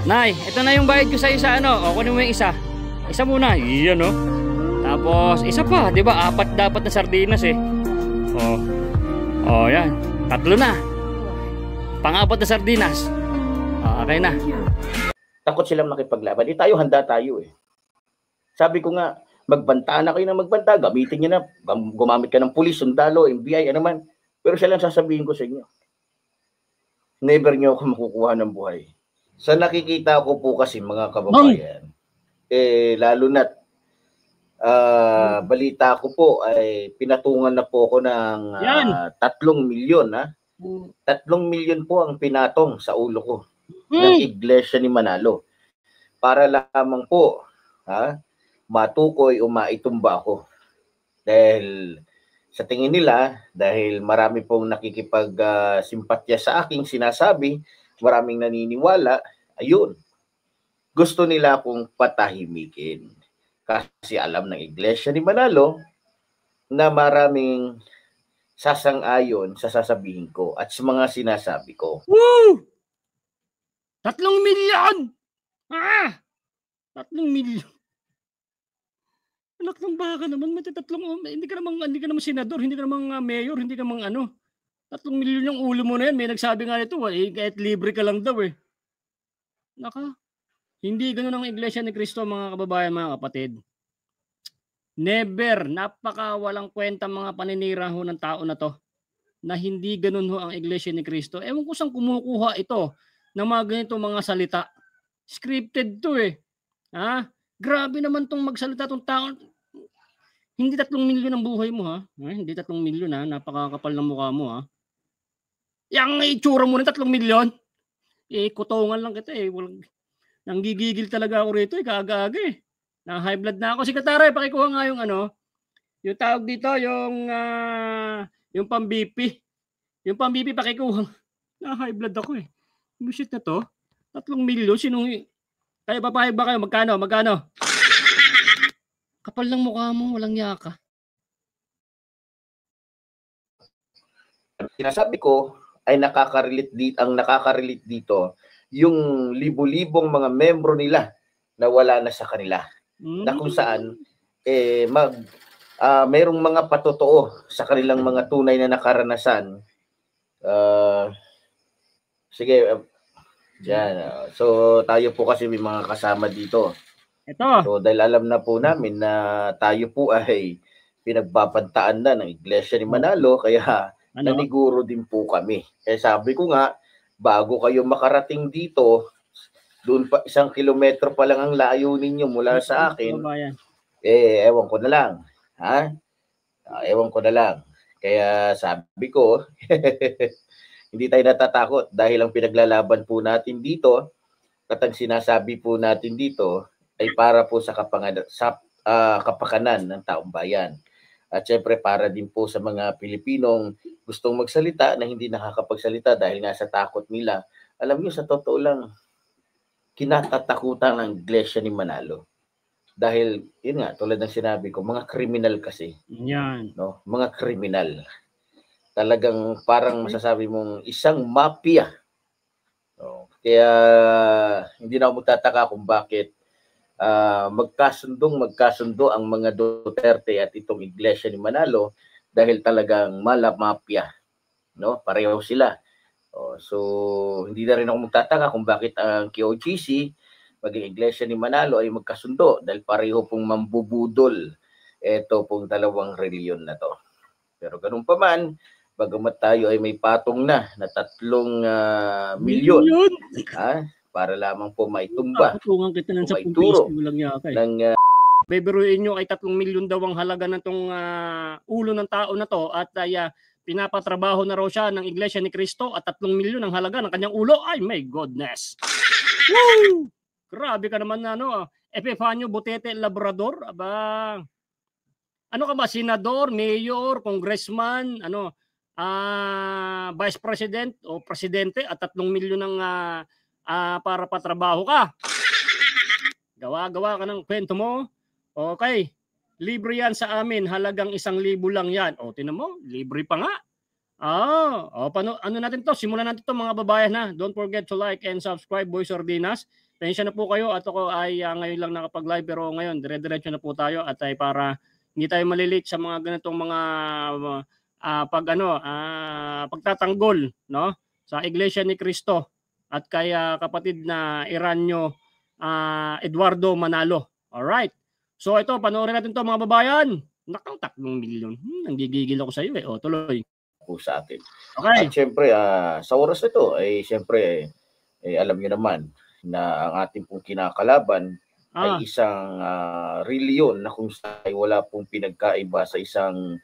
Nay, ito na yung bayad ko sa isa, ano? O, kunin mo yung isa. Isa muna. Iyan, no? Tapos, isa pa. Di ba? 4 dapat na sardinas, eh. O. O, yan. 3 na. Pang-4 na sardinas. O, okay na. Takot silang makipaglaban. Tayo, handa tayo, eh. Sabi ko nga, magbanta na kayo na magbanta. Gamitin nyo na. Gumamit ka ng pulis, sundalo, NBI, ano man. Pero siya lang sasabihin ko sa inyo. Never nyo ako makukuha ng buhay. Sa nakikita ko po kasi mga kababayan, lalo na't balita ko po ay pinatungan na po ako ng 3 milyon. 3 milyon po ang pinatong sa ulo ko ng Iglesia ni Manalo. Para lamang po matukoy o maitumba ako. Dahil sa tingin nila, dahil marami pong nakikipag-simpatya sa aking sinasabi, maraming naniniwala, ayun, gusto nila akong patahimikin. Kasi alam ng Iglesia ni Manalo na maraming sasang-ayon sa sasabihin ko at sa mga sinasabi ko. Woo! 3 milyon! 3 milyon. Anak ng baka naman, hindi ka naman senador, hindi ka naman mayor, hindi ka naman 3 milyon yung ulo mo na yan. May nagsabi nga nito, kahit libre ka lang daw eh. Naka, hindi ganun ang Iglesia ni Cristo, mga kababayan, mga kapatid. Never, napaka walang kwenta mga paninira ho ng tao na to, na hindi ganun ho ang Iglesia ni Cristo. Ewan ko saan kumukuha ito ng mga ganito mga salita. Scripted to eh. Grabe naman tong magsalita tong tao. Hindi 3 milyon ang buhay mo hindi 3 milyon napakakapal ng mukha mo Yang itsura mo rin 3 milyon. Kutongan lang kita nanggigigil talaga ako rito kaaga-aga Na high blood na ako. Sekretary, pakikuha nga yung yung tawag dito, yung pang-BP. Yung pang-BP pakikuha. Na high blood ako Bullshit na to. 3 milyon, sinong kayo papayag ba kayo? Magkano? Kapal ng mukha mo, walang yaka. Sinasabi ko ay nakaka-relate dito yung libo-libong mga membro nila na wala na sa kanila. Na kung saan mayroong mga patotoo sa kanilang mga tunay na nakaranasan. Sige, yan. So tayo po kasi may mga kasama dito. Ito. So dahil alam na po namin na tayo po ay pinagbabantaan na ng Iglesia ni Manalo, kaya naniguro din po kami. Sabi ko nga, bago kayo makarating dito, doon pa 1 kilometro pa lang ang layo ninyo mula sa akin, ewan ko na lang. Ewan ko na lang. Kaya sabi ko, hindi tayo natatakot dahil ang pinaglalaban po natin dito at ang sinasabi po natin dito ay para po sa kapakanan ng taong bayan. At syempre para din po sa mga Pilipinong gustong magsalita na hindi nakakapagsalita dahil nga sa takot nila. Alam niyo, sa totoo lang, kinatatakutan ng Iglesia ni Manalo. Dahil, yun nga, tulad ng sinabi ko, mga kriminal kasi. Yan. No? Mga kriminal. Talagang parang masasabi mong isang mafia. No? Kaya, hindi na ako magtataka kung bakit magkasundo ang mga Duterte at itong Iglesia ni Manalo dahil talagang mafia. No? Pareho sila. So, hindi na rin ako magtataka kung bakit ang KOGC, maging Iglesia ni Manalo ay magkasundo dahil pareho pong mambubudol ito pong dalawang reliyon na to. Pero ganun pa man, bagamat tayo ay may patong na 3 milyon para lamang po maitumba, kita ng maituro ng beberuin nyo ay 3 milyon daw ang halaga ng tong ulo ng tao na to at pinapatrabaho na raw siya ng Iglesia ni Cristo at 3 milyon ang halaga ng kanyang ulo. Ay, my goodness. Woo! Grabe ka naman Epifanio Butete Labrador. Aba. Ano ka ba? Senador, mayor, congressman, vice president o presidente at 3 milyon ng para patrabaho ka. Gawa ka ng kwento mo. Okay. Libre yan sa amin. Halagang 1,000 lang yan. Tinan mo, libre pa nga. Ano natin to? Simulan natin to mga babayan Don't forget to like and subscribe, Boy Sardinas. Pasensya na po kayo at ako ay ngayon lang nakapag-live pero ngayon dire-diretso na po tayo at ay para hindi tayo malilate sa mga ganitong mga pagtatanggol, no, sa Iglesia ni Cristo at kay kapatid na Iranyo Eduardo Manalo. All right. So ito, panoorin natin 'to mga babayan. Nakang 3 milyon. Nanggigigil ako sa iyo eh. O, tuloy. Po sa atin. Okay. At syempre, sa oras na ito, ay syempre, alam niyo naman na ang ating pong kinakalaban ay isang reliyon na kung saan ay wala pong pinagkaiba sa isang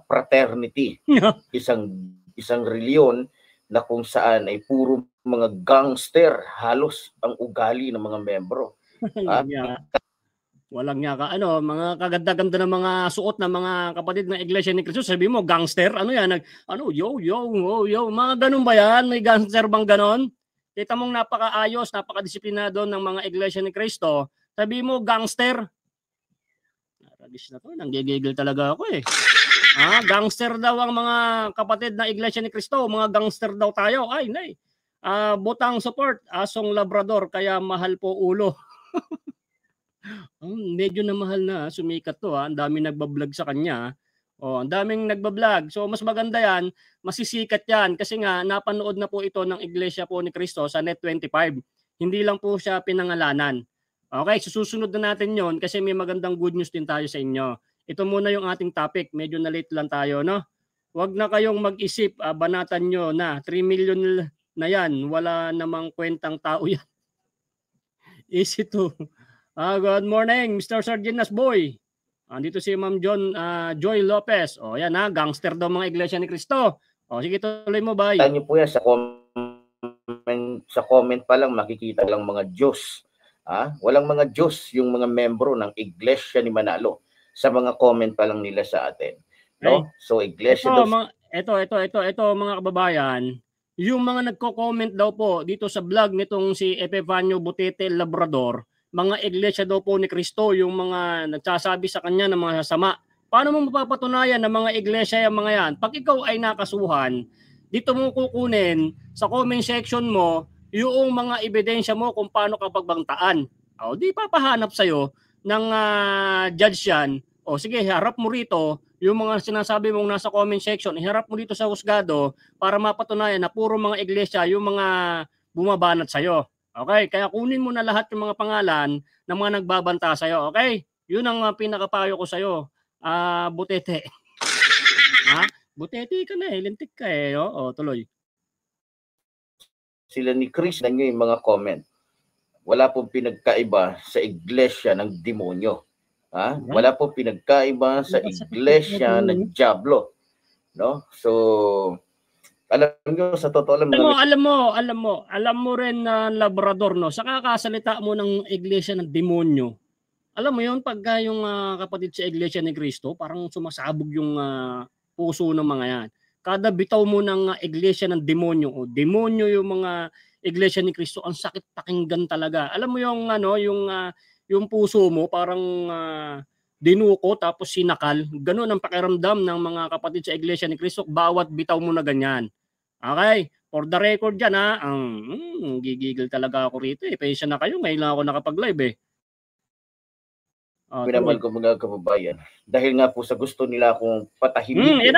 fraternity. isang reliyon na kung saan ay puro mga gangster halos ang ugali ng mga membro. Walang niya ka mga kaganda-ganda ng mga suot ng mga kapatid ng Iglesia ni Cristo. Sabi mo gangster, ano yan? Yo, mga ganun ba yan? May gangster bang ganon? Kita mong napakaayos, napakadisiplinado ng mga Iglesia ni Cristo. Sabi mo gangster. Naragis na to, nanggigigil talaga ako eh. Gangster daw ang mga kapatid ng Iglesia ni Cristo, mga gangster daw tayo. Ay, nay. Butang support, asong labrador, kaya mahal po ulo. Medyo na mahal na, sumikat to Ang daming nagbablog sa kanya. Ang daming nagbablog. So mas maganda yan, masisikat yan kasi nga napanood na po ito ng Iglesia po ni Cristo sa Net25. Hindi lang po siya pinangalanan. Okay, susunod na natin yon kasi may magandang good news din tayo sa inyo. Ito muna yung ating topic. Medyo na late lang tayo, no? Huwag na kayong mag-isip, banatan nyo na 3 million na yan. Wala namang kwentang tao yan. Easy to. Good morning, Mr. Sardinas Boy. Andito si Ma'am Joy Lopez. Yan gangster daw mga Iglesia ni Cristo. Sige, tuloy mo, bay. Tanyo po yan sa comment pa lang makikita lang mga Diyos. Walang mga Diyos yung mga membro ng Iglesia ni Manalo. Sa mga comment pa lang nila sa atin. No? Okay. So Iglesia ito mga kababayan, yung mga nagko-comment daw po dito sa vlog nitong si Epifanio Butete Labrador, mga Iglesia daw po ni Cristo, yung mga nagsasabi sa kanya ng mga sasama. Paano mo mapapatunayan na mga Iglesia yung mga yan? Pag ikaw ay nakasuhan, dito mo kukunin sa comment section mo yung mga ebidensya mo kung paano ka pagbangtaan. Di papahanap sa'yo ng judge yan. Sige, harap mo rito yung mga sinasabi mong nasa comment section, iharap mo dito sa husgado para mapatunayan na puro mga Iglesia yung mga bumabanat sa'yo. Okay, kaya kunin mo na lahat ng mga pangalan ng mga nagbabanta sa'yo. Okay? Yun ang pinakapayo ko sa'yo. Butete. Butete ka na lintik ka tuloy. Sila ni Chris na nyo yung mga comment. Wala pong pinagkaiba sa Iglesia ng demonyo. Wala pong pinagkaiba sa Iglesia ng Diablo. No? So, alam nyo, sa totoo alam mo rin na Labrador, no? Sa kakasalita mo ng Iglesia ng demonyo, alam mo yun, pagka yung kapatid sa Iglesia ni Cristo, parang sumasabog yung puso ng mga yan. Kada bitaw mo ng Iglesia ng demonyo, demonyo yung mga Iglesia ni Cristo, ang sakit pakinggan talaga. Alam mo yung yung puso mo parang dinuko tapos sinakal. Ganun ang pakiramdam ng mga kapatid sa Iglesia ni Cristo bawat bitaw mo na ganyan. Okay? For the record dyan gigigil talaga ako rito Pasensya na kayo, ngayon lang ako nakapag-live Minamahal ko mga kababayan. Dahil nga po sa gusto nila akong patahimikin.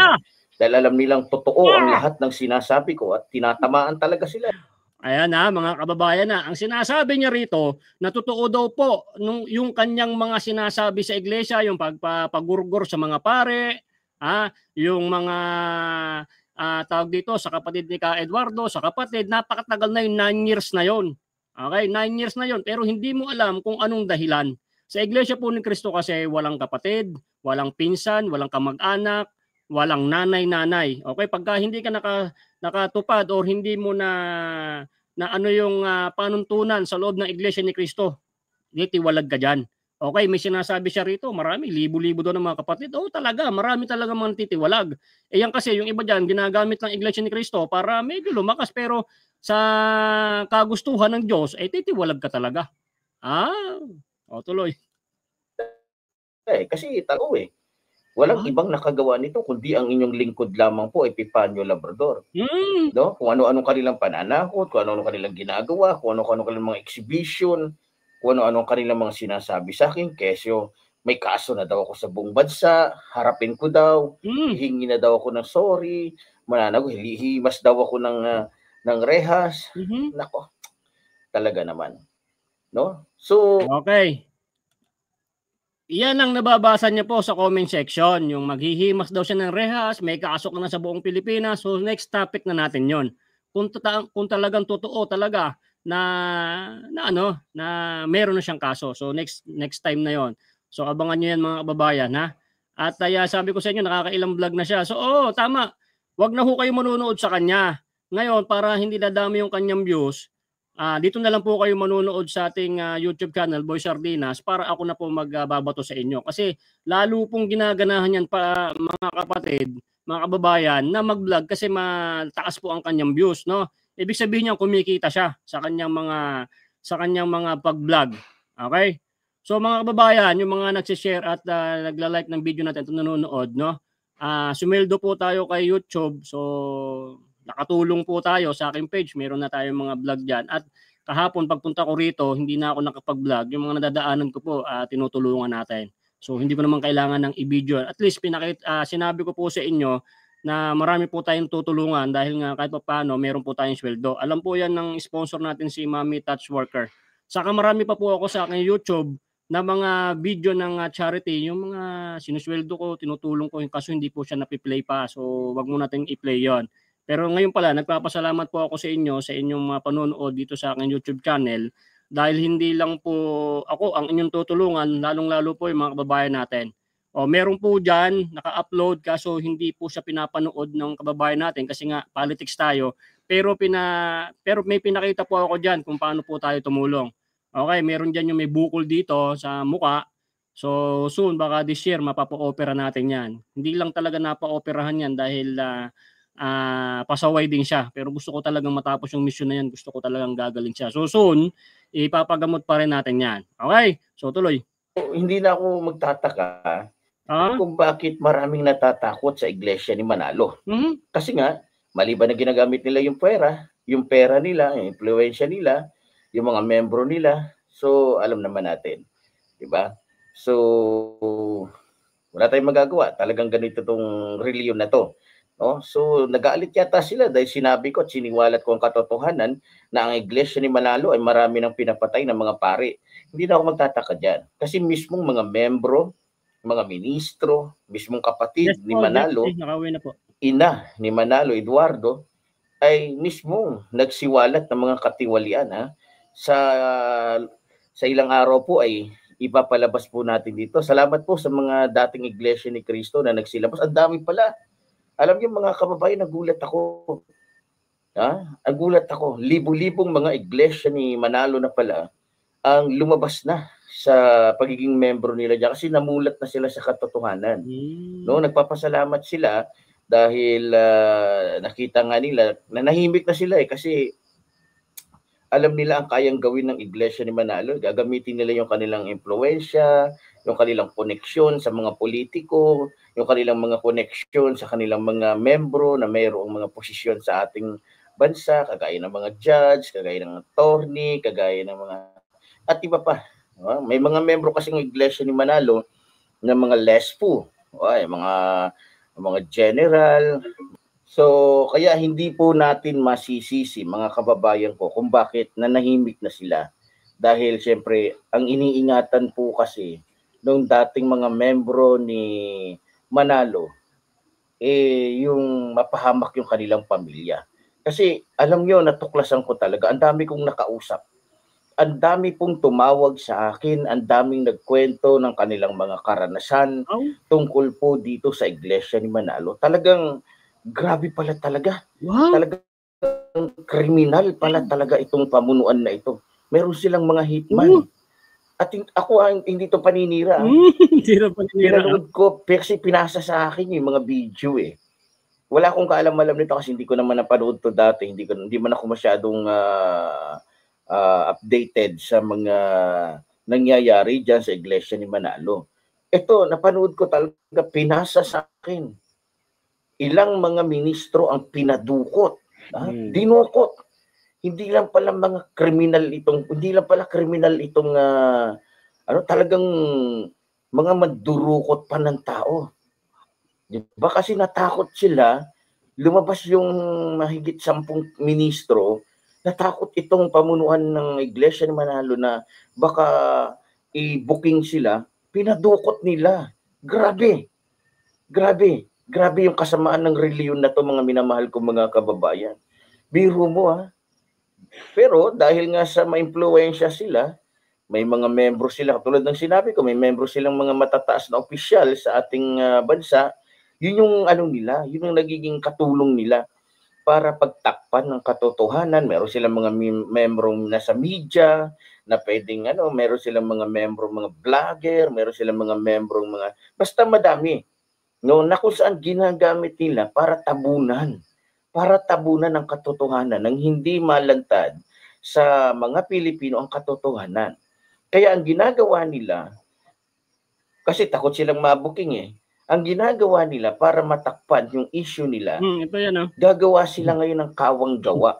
Dahil alam nilang totoo ang lahat ng sinasabi ko at tinatamaan talaga sila. Ayan mga kababayan ang sinasabi niya rito na totoo daw po yung kanyang mga sinasabi sa iglesia, yung pagpagurgor sa mga pare, yung mga tawag dito sa kapatid ni Ka Eduardo, sa kapatid, napakatagal na yun, 9 years na yun. Okay, 9 years na yun, pero hindi mo alam kung anong dahilan. Sa Iglesia po ni Cristo kasi walang kapatid, walang pinsan, walang kamag-anak, walang nanay-nanay. Okay, pagka hindi ka nakatupad or hindi mo na ano yung panuntunan sa loob ng Iglesia ni Cristo, titiwalag ka dyan. Okay, may sinasabi siya rito, marami, libo-libo doon ng mga kapatid. Talaga, marami talaga mga titiwalag. Yan kasi, yung iba dyan, ginagamit ng Iglesia ni Cristo para medyo lumakas, pero sa kagustuhan ng Diyos, titiwalag ka talaga. Tuloy. Kasi tao Walang ibang nakagawa nito kundi ang inyong lingkod lamang po, Epifanio Labrador. No? Kung ano-anong kanilang pananakot, kung ano-anong kanilang ginagawa, kung ano-anong kanilang mga exhibition, kung ano-anong kanilang mga sinasabi sa akin, kesyo may kaso na daw ako sa buong bansa, harapin ko daw, hihingi na daw ako ng sorry, hihimas daw ako ng rehas. Nako, talaga naman. No? So, okay. Iyan ang nababasa niya po sa comment section. Yung maghihimas daw siya ng rehas, may kaso na sa buong Pilipinas. So next topic na natin yon. Kung talagang totoo talaga na meron na siyang kaso. So next time na yon. So abangan niyo yan mga kababayan, ha. At sabi ko sa inyo, nakakailang vlog na siya. So tama. Wag na ho kayo manonood sa kanya. Ngayon, para hindi dadami yung kanyang views, dito na lang po kayo manonood sa ating YouTube channel, Boy Sardinas, para ako na po magbabato sa inyo. Kasi lalo pong ginaganahan yan pa, mga kapatid, mga kababayan, na mag-vlog kasi mataas po ang kanyang views, no? Ibig sabihin niya kumikita siya sa kanyang mga pag-vlog. Okay? So mga kababayan, yung mga nagsi-share at nagla-like ng video natin at nanonood, no? Sumildo po tayo kay YouTube. So nakatulong po tayo sa aking page. Meron na tayong mga vlog dyan. At kahapon pagpunta ko rito, hindi na ako nakapag-vlog. Yung mga nadadaanan ko po, tinutulungan natin. So hindi ko naman kailangan ng i-video. At least sinabi ko po sa inyo na marami po tayong tutulungan dahil nga kahit paano meron po tayong sweldo. Alam po yan ng sponsor natin si Mami Touch Worker. Saka marami pa po ako sa aking YouTube na mga video ng charity, yung mga sinusweldo ko, tinutulong ko, kaso hindi po siya napi-play pa. So wag mo nating i-play yon. Pero ngayon pala, nagpapasalamat po ako sa inyong mga panonood dito sa aking YouTube channel dahil hindi lang po ako ang inyong tutulungan, lalong-lalo po yung mga kababayan natin. Meron po dyan, naka-upload kaso hindi po siya pinapanood ng kababayan natin kasi nga politics tayo. Pero may pinakita po ako dyan kung paano po tayo tumulong. Okay, meron dyan yung may bukol dito sa muka. So soon, baka this year, mapapa-opera natin yan. Hindi lang talaga napa-operahan yan dahil pasaway din siya. Pero gusto ko talagang matapos yung mission na yan. Gusto ko talagang gagaling siya. So soon, ipapagamot pa rin natin yan. Okay? So tuloy. Hindi na ako magtataka kung bakit maraming natatakot sa iglesia ni Manalo. Kasi nga, maliban na ginagamit nila yung pera nila, yung influensya nila, yung mga membro nila. So, alam naman natin. Diba? So, wala tayong magagawa. Talagang ganito tong reliyon na to. No? So, nag-aalit yata sila dahil sinabi ko at siniwalat ko ang katotohanan na ang iglesia ni Manalo ay marami ng pinapatay ng mga pari. Hindi na ako magtataka dyan. Kasi mismong mga membro, mga ministro, mismong kapatid ni Manalo, ina ni Manalo, Eduardo, ay mismong nagsiwalat ng mga katiwalian. Sa ilang araw po ay ipapalabas po natin dito. Salamat po sa mga dating iglesia ni Cristo na nagsilabas. Ang dami pala. Alam niyo mga kababayan, nagulat ako. Nagulat ako. Libo-libong mga iglesia ni Manalo na pala ang lumabas na sa pagiging membro nila diyan kasi namulat na sila sa katotohanan. No, nagpapasalamat sila dahil nakita nga nila na nahimik na sila kasi alam nila ang kayang gawin ng iglesia ni Manalo. Gagamitin nila yung kanilang impluwensya, yung kanilang koneksyon sa mga politiko, yung kanilang mga koneksyon sa kanilang mga membro na mayroong mga posisyon sa ating bansa, kagaya ng mga judge, kagaya ng attorney, kagaya ng mga at iba pa. May mga membro kasi ng iglesia ni Manalo na mga lespo, mga general. So, kaya hindi po natin masisisi, mga kababayan ko, kung bakit nanahimik na sila. Dahil siyempre, ang iniingatan po kasi nung dating mga membro ni Manalo, yung mapahamak yung kanilang pamilya. Kasi alam nyo, natuklasan ko talaga, ang dami kong nakausap. Ang dami pong tumawag sa akin, ang daming nagkwento ng kanilang mga karanasan tungkol po dito sa iglesia ni Manalo. Talagang grabe pala talaga. Wow. Talagang kriminal pala talaga itong pamunuan na ito. Meron silang mga hitman. At ako hindi to paninira. Pinanood ko kasi pinasa sa akin yung mga video Wala akong kaalam-alam nito kasi hindi ko naman napanood to dati. Hindi man ako masyadong updated sa mga nangyayari dyan sa iglesia ni Manalo. ito, napanood ko talaga, pinasa sa akin. Ilang mga ministro ang pinadukot, dinukot. Hindi lang pala mga kriminal itong, talagang mga magdurukot pa ng tao. Di ba kasi natakot sila, lumabas yung mahigit 10 ministro, natakot itong pamunuan ng Iglesia ni Manalo na baka i-booking sila, pinadukot nila. Grabe yung kasamaan ng reliyon na to, mga minamahal ko mga kababayan. Biro mo ha. Pero dahil nga sa maimpluwensya sila, may mga membro sila, katulad ng sinabi ko, may membro silang mga matataas na opisyal sa ating bansa, yun yung nila, yun yung nagiging katulong nila para pagtakpan ng katotohanan. Meron silang mga membrong nasa media na pwedeng meron silang mga membro, mga vlogger, meron silang mga membrong basta madami. No, na kung saan ginagamit nila para tabunan ang katotohanan ng hindi malantad sa mga Pilipino ang katotohanan. Kaya ang ginagawa nila, kasi takot silang mabuking ang ginagawa nila para matakpan yung issue nila, ito yan, gagawa sila ngayon ng kawang gawa.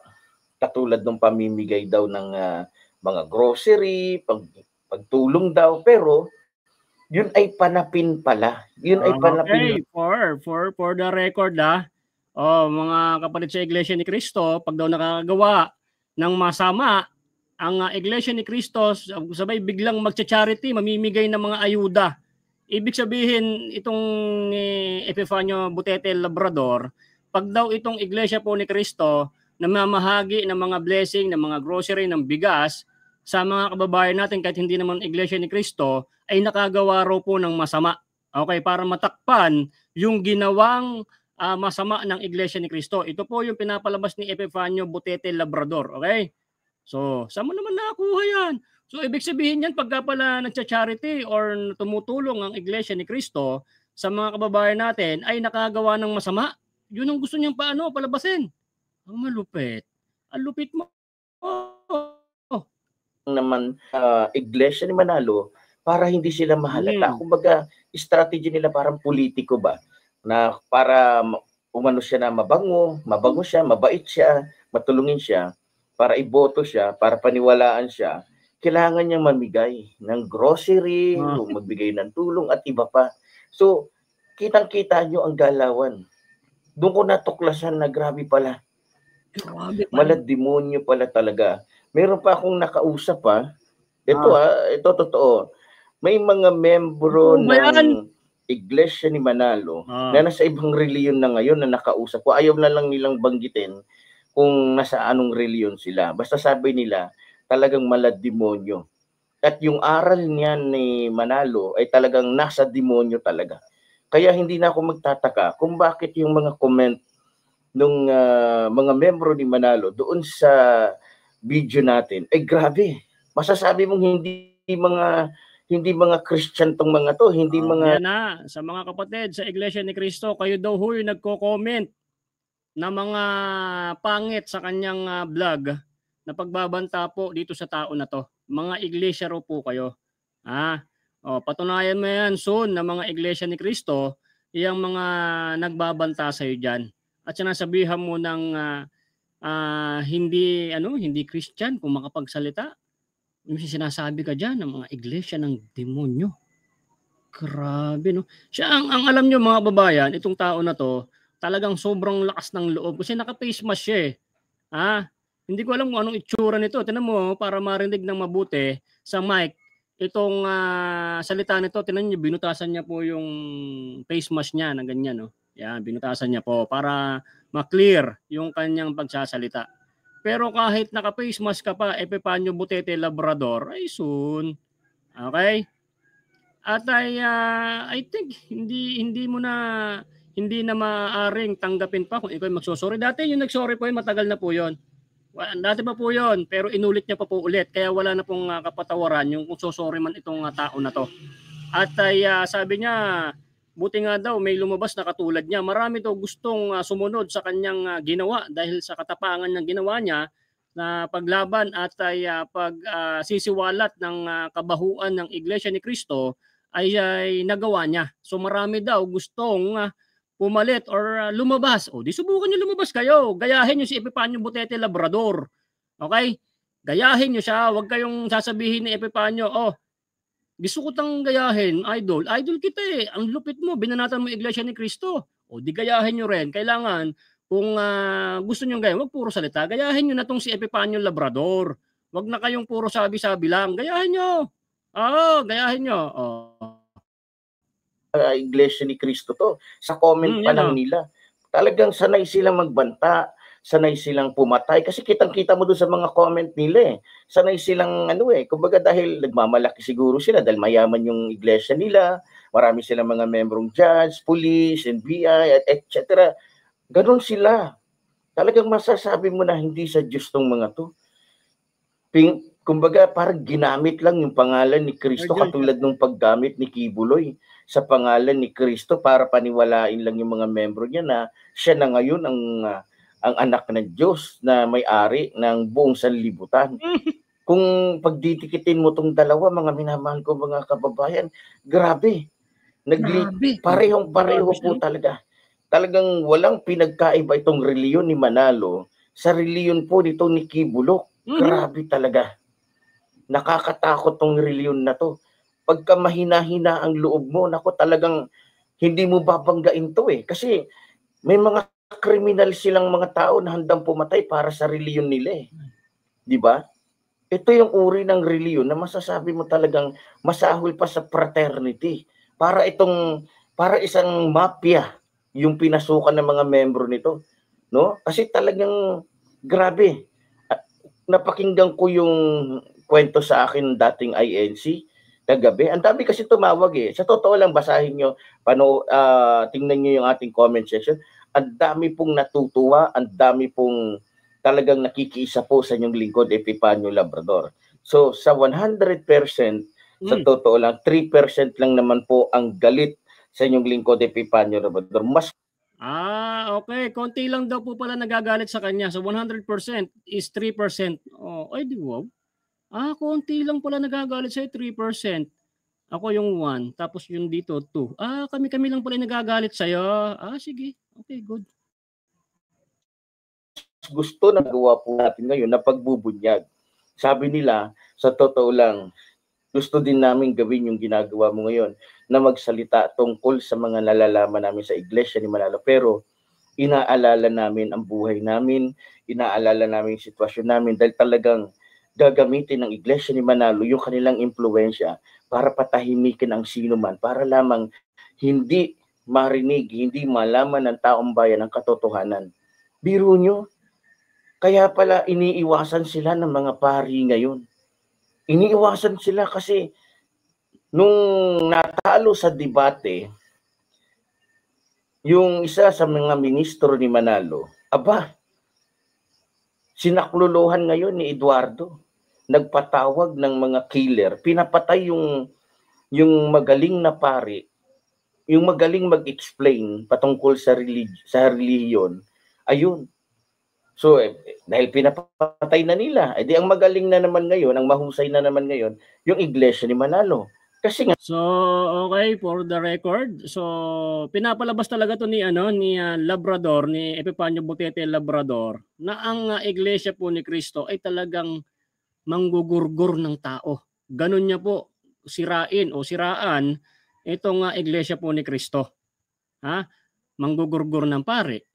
Katulad ng pamimigay daw ng mga grocery, pagtulong daw, pero yun ay panapin pala. Yun ay panapin. Okay, for the record mga kapatid sa Iglesia ni Cristo, pag daw nakagawa ng masama, ang Iglesia ni Cristo sabay biglang magcha-charity, mamimigay ng mga ayuda. Ibig sabihin, itong Epifanio Butete Labrador, pag daw itong Iglesia po ni Cristo, namamahagi ng mga blessing, ng mga grocery, ng bigas, sa mga kababayan natin kahit hindi naman Iglesia ni Cristo, ay nakagawa raw po ng masama. Okay, para matakpan yung ginawang masama ng Iglesia ni Cristo. Ito po yung pinapalabas ni Epifanio Butete Labrador. Okay? So, saan mo naman nakakuha yan? So, ibig sabihin yan, pagka pala nagcha-charity or tumutulong ang Iglesia ni Cristo sa mga kababayan natin ay nakagawa ng masama. Yun ang gusto niyang palabasin. Ang malupit. Ang lupit mo. Naman Iglesia ni Manalo para hindi sila mahalata. Kumbaga, strategy nila parang politiko ba? Na para umano siya na mabango siya, mabait siya, matulungin siya, para iboto siya, para paniwalaan siya, kailangan niyang mamigay ng grocery, magbigay ng tulong at iba pa. So, kitang-kita nyo ang galawan. Doon ko natuklasan na grabe pala. Malademonyo pala talaga. Meron pa akong nakausap ito totoo. May mga membro ng Iglesia ni Manalo na nasa ibang reliyon na ngayon na nakausap ko. Ayaw na lang nilang banggitin kung nasa anong reliyon sila. Basta sabi nila, talagang malademonyo. At yung aral niyan ni Manalo ay talagang nasa demonyo talaga. Kaya hindi na ako magtataka kung bakit yung mga comment nung mga membro ni Manalo doon sa video natin, grabe. Masasabi mong hindi mga Christian tong mga to, hindi mga... Yan sa mga kapatid sa Iglesia ni Cristo, kayo daw huy nagko-comment na mga pangit sa kanyang vlog na pagbabanta po dito sa tao na to. Mga iglesia raw po kayo. Patunayan mo yan soon na mga Iglesia ni Cristo, yung mga nagbabanta sa iyo diyan. At sinasabihan mo ng hindi Christian kung makapagsalita. Yung sinasabi ka diyan ng mga iglesia ng demonyo. Grabe no. Siya ang alam niyo mga babayan, itong tao na to, talagang sobrang lakas ng loob kasi naka-face mask siya Hindi ko alam kung anong itsura nito. Tingnan mo para marinig ng mabuti sa mic itong salita nito. Tingnan niyo, binutasan niya po yung face mask niya na ganyan no. Yan, binutasan niya po para ma-clear yung kanyang pagsasalita. Pero kahit naka-face mask ka pa, Epifanio Butete Labrador, ay soon. Okay? At I think hindi na maaaring tanggapin pa kung ikaw ay magsosorry. Dati yung nagsorry po matagal na po yon. Dati pa po yon, pero inulit niya pa po ulit. Kaya wala na pong kapatawaran yung kung sosorry man itong tao na to. At sabi niya, buti nga daw may lumabas na katulad niya. Marami daw gustong sumunod sa kanyang ginawa dahil sa katapangan ng ginawa niya na paglaban at pagsisiwalat ng kabahuan ng Iglesia ni Cristo ay nagawa niya. So marami daw gustong pumalit or lumabas. O di subukan nyo lumabas kayo. Gayahin nyo si Epifanio Butete Labrador. Okay? Gayahin nyo siya. Huwag kayong sasabihin ni Epifanio, gusto ko tang gayahin, idol. Idol kita eh. Ang lupit mo, binanatan mo Iglesia ni Cristo. O di gayahin nyo rin. Kailangan, kung gusto nyo gayahin, wag puro salita. Gayahin nyo na tong si Epifanio Labrador. Wag na kayong puro sabi-sabi lang. Gayahin nyo. Gayahin nyo. Iglesia ni Cristo to. Sa comment pa lang nila. Talagang sanay silang magbanta. Sanay silang pumatay. Kasi kitang-kita mo doon sa mga comment nila eh. Sanay silang kumbaga dahil nagmamalaki siguro sila dahil mayaman yung iglesia nila. Marami silang mga membrong judge, police, NBI, etc. Ganon sila. Talagang masasabi mo na hindi sa Diyos tong mga to. Kumbaga parang ginamit lang yung pangalan ni Cristo katulad nung paggamit ni Kibuloy sa pangalan ni Cristo para paniwalain lang yung mga membro niya na siya na ngayon ang anak ng Diyos na may-ari ng buong sanlibutan. Kung pagditikitin mo tong dalawa, mga minamahal ko mga kababayan, grabe. Parehong-pareho po talaga. Talagang walang pinagkaiba itong reliyon ni Manalo sa reliyon po nito ni Kibuloy. Grabe talaga. Nakakatakot tong reliyon na to. Pagka mahina-hina ang loob mo, nako talagang hindi mo babanggain to eh. Kasi may mga kriminal silang mga tao na handang pumatay para sa reliyon nila eh. Di ba? Ito yung uri ng reliyon na masasabi mo talagang masahol pa sa fraternity. Para isang mafia yung pinasukan ng mga membro nito. No? Kasi talagang grabe. Napakinggan ko yung kwento sa akin dating INC kagabi. Ang dami kasi tumawag eh. Sa totoo lang, basahin nyo, tingnan nyo yung ating comment section. Ang dami pong natutuwa, ang dami pong talagang nakikiisa po sa inyong lingkod, Epifanio Labrador. So sa 100%, sa totoo lang, 3% lang naman po ang galit sa inyong lingkod, Epifanio Labrador. Okay. Konti lang daw po pala nagagalit sa kanya. So 100% is 3%. Ay di wow. Konti lang pala nagagalit sa'yo, 3%. Ako yung 1, tapos yung dito 2. Kami lang pala nagagalit sa'yo. Sige. Okay, good. Gusto na gawa po natin ngayon na pagbubunyag. Sabi nila, sa totoo lang, gusto din namin gawin yung ginagawa mo ngayon na magsalita tungkol sa mga nalalaman namin sa Iglesia ni Manalo. Pero inaalala namin ang buhay namin, inaalala namin yung sitwasyon namin dahil talagang gagamitin ng Iglesia ni Manalo yung kanilang impluwensya para patahimikin ang sino man, para lamang hindi marinig, hindi malaman ng taong bayan ang katotohanan. Biro nyo, kaya pala iniiwasan sila ng mga pari ngayon. Iniiwasan sila kasi nung natalo sa debate, yung isa sa mga ministro ni Manalo, sinakluluhan ngayon ni Eduardo. Nagpatawag ng mga killer. Pinapatay yung magaling na pari, yung magaling mag-explain patungkol sa religion. Ayun. So, dahil pinapatay na nila, edi ang magaling na naman ngayon, ang mahusay na naman ngayon, yung Iglesia ni Manalo. Kasi nga. So, okay, for the record, so pinapalabas talaga to ni Labrador, ni Epifanio Butete Labrador, na ang Iglesia po ni Cristo ay talagang manggugurgur ng tao. Ganun niya po siraan itong Iglesia po ni Cristo. Manggugurgur ng pare.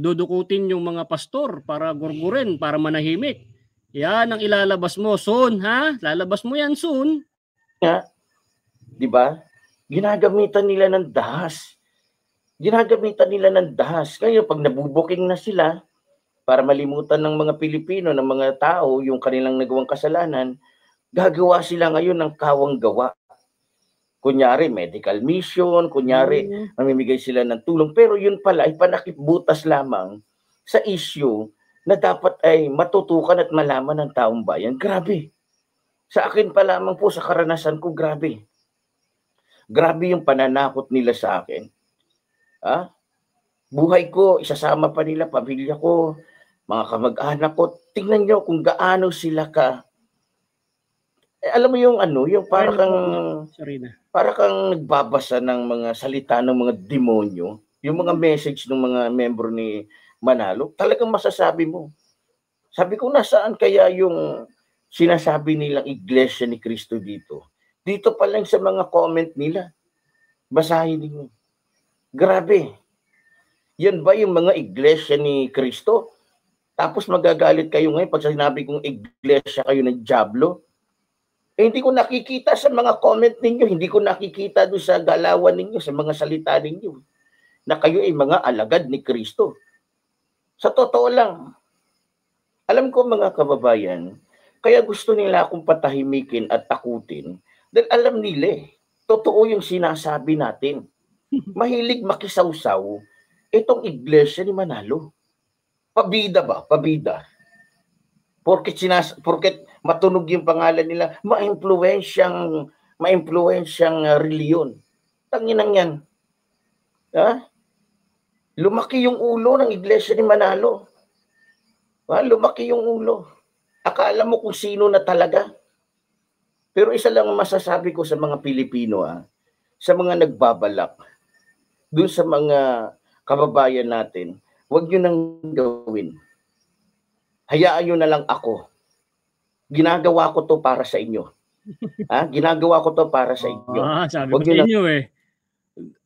Dudukutin yung mga pastor para gurgurin, para manahimik. Yan ang ilalabas mo soon, lalabas mo yan soon. Di ba? Ginagamitan nila ng dahas. Ngayon, pag nabubuking na sila, para malimutan ng mga Pilipino, ng mga tao, yung kanilang nagawang kasalanan, gagawa sila ngayon ng kawang gawa. Kunyari, medical mission, kunyari, mamimigay sila ng tulong. Pero yun pala ay panakipbutas lamang sa issue na dapat ay matutukan at malaman ng taong bayan. Grabe. Sa akin pa lamang po, sa karanasan ko, grabe. Grabe yung pananakot nila sa akin. Buhay ko, isasama pa nila, pamilya ko, mga kamag-anak ko. Tingnan nyo kung gaano sila alam mo yung ano, yung para kang Sorry na. para kang nagbabasa ng mga salita ng mga demonyo, yung mga message ng mga membro ni Manalo, talagang masasabi mo. Sabi ko, nasaan kaya yung sinasabi nilang Iglesia ni Cristo dito? Dito pa lang sa mga comment nila. Basahin niyo. Grabe. Yan ba yung mga Iglesia ni Cristo? Tapos magagalit kayo ngayon pag sinabi kong Iglesia kayo ng Diablo? Hindi ko nakikita sa mga comment ninyo, hindi ko nakikita doon sa galawan ninyo, sa mga salita ninyo, na kayo ay mga alagad ni Kristo. Sa totoo lang, alam ko mga kababayan, kaya gusto nila akong patahimikin at takutin, dahil alam nila totoo yung sinasabi natin. Mahilig makisawsaw itong Iglesia ni Manalo. Pabida ba? Pabida. Porket matunog yung pangalan nila, maimpluwensyang reliyon. Tanginang yan. Ha? Lumaki yung ulo ng Iglesia ni Manalo. Ha? Lumaki yung ulo. Akala mo kung sino na talaga. Pero isa lang masasabi ko sa mga Pilipino, sa mga nagbabalak, doon sa mga kababayan natin, huwag nyo nang gawin. Hayaan nyo na lang ako. Ginagawa ko to para sa inyo. Ginagawa ko to para sa inyo. Sabi ko sa inyo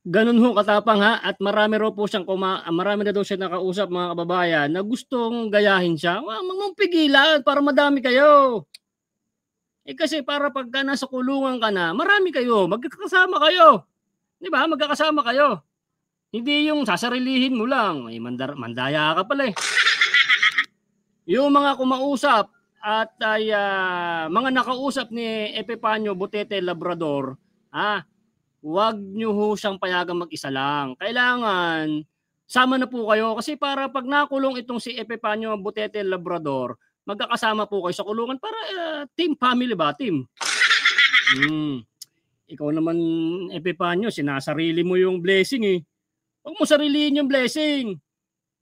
ganun ho katapang at marami raw po siyang marami na daw siya nakausap mga kababayan na gustong gayahin siya. Mong pigilan para madami kayo. Kasi para pagka nasa kulungan ka na, marami kayo, magkakasama kayo. 'Di ba? Magkakasama kayo. Hindi yung sasarilihin mo lang. May mandaya ka pala eh. Yung mga kumausap at ay mga nakausap ni Epifanio Butete Labrador, huwag nyo ho siyang payagang mag-isa lang. Kailangan sama na po kayo kasi para pag nakulong itong si Epifanio Butete Labrador, magkakasama po kayo sa kulungan para team family ba? Team. Ikaw naman Epifanio, sinasarili mo yung blessing eh. Huwag mo sarilihin yung blessing.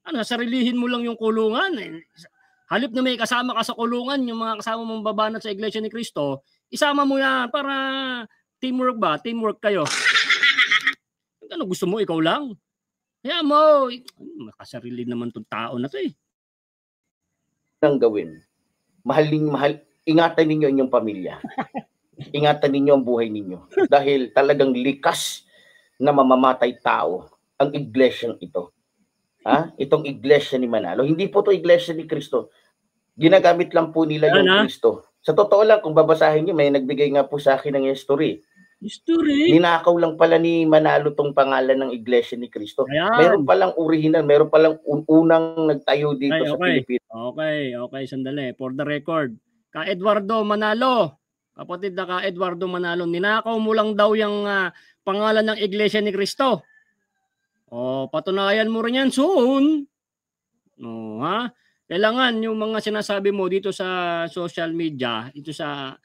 Sarilihin mo lang yung kulungan. Halip na may kasama ka sa kulungan, yung mga kasama mong babanat sa Iglesia ni Cristo, isama mo yan para teamwork ba? Teamwork kayo. Ano gusto mo? Ikaw lang? Kaya mo, makasarili naman itong tao na to eh. Ang gawin, ingatan ninyo inyong pamilya. Ingatan ninyo ang buhay ninyo. Dahil talagang likas na mamamatay tao ang iglesyang ito. Itong Iglesia ni Manalo. Hindi po to Iglesia ni Cristo. Ginagamit lang po nila yung Cristo. Sa totoo lang, kung babasahin nyo, may nagbigay nga po sa akin ng history. Ninakaw lang pala ni Manalo tong pangalan ng Iglesia ni Cristo. Meron palang original, meron palang unang nagtayo dito sa Pilipinas. Okay, sandali. For the record, Ka Eduardo Manalo, kapatid na Ka Eduardo Manalo, ninakaw mo lang daw yung pangalan ng Iglesia ni Cristo. Patunayan mo rin yan soon. Kailangan yung mga sinasabi mo dito sa social media, dito sa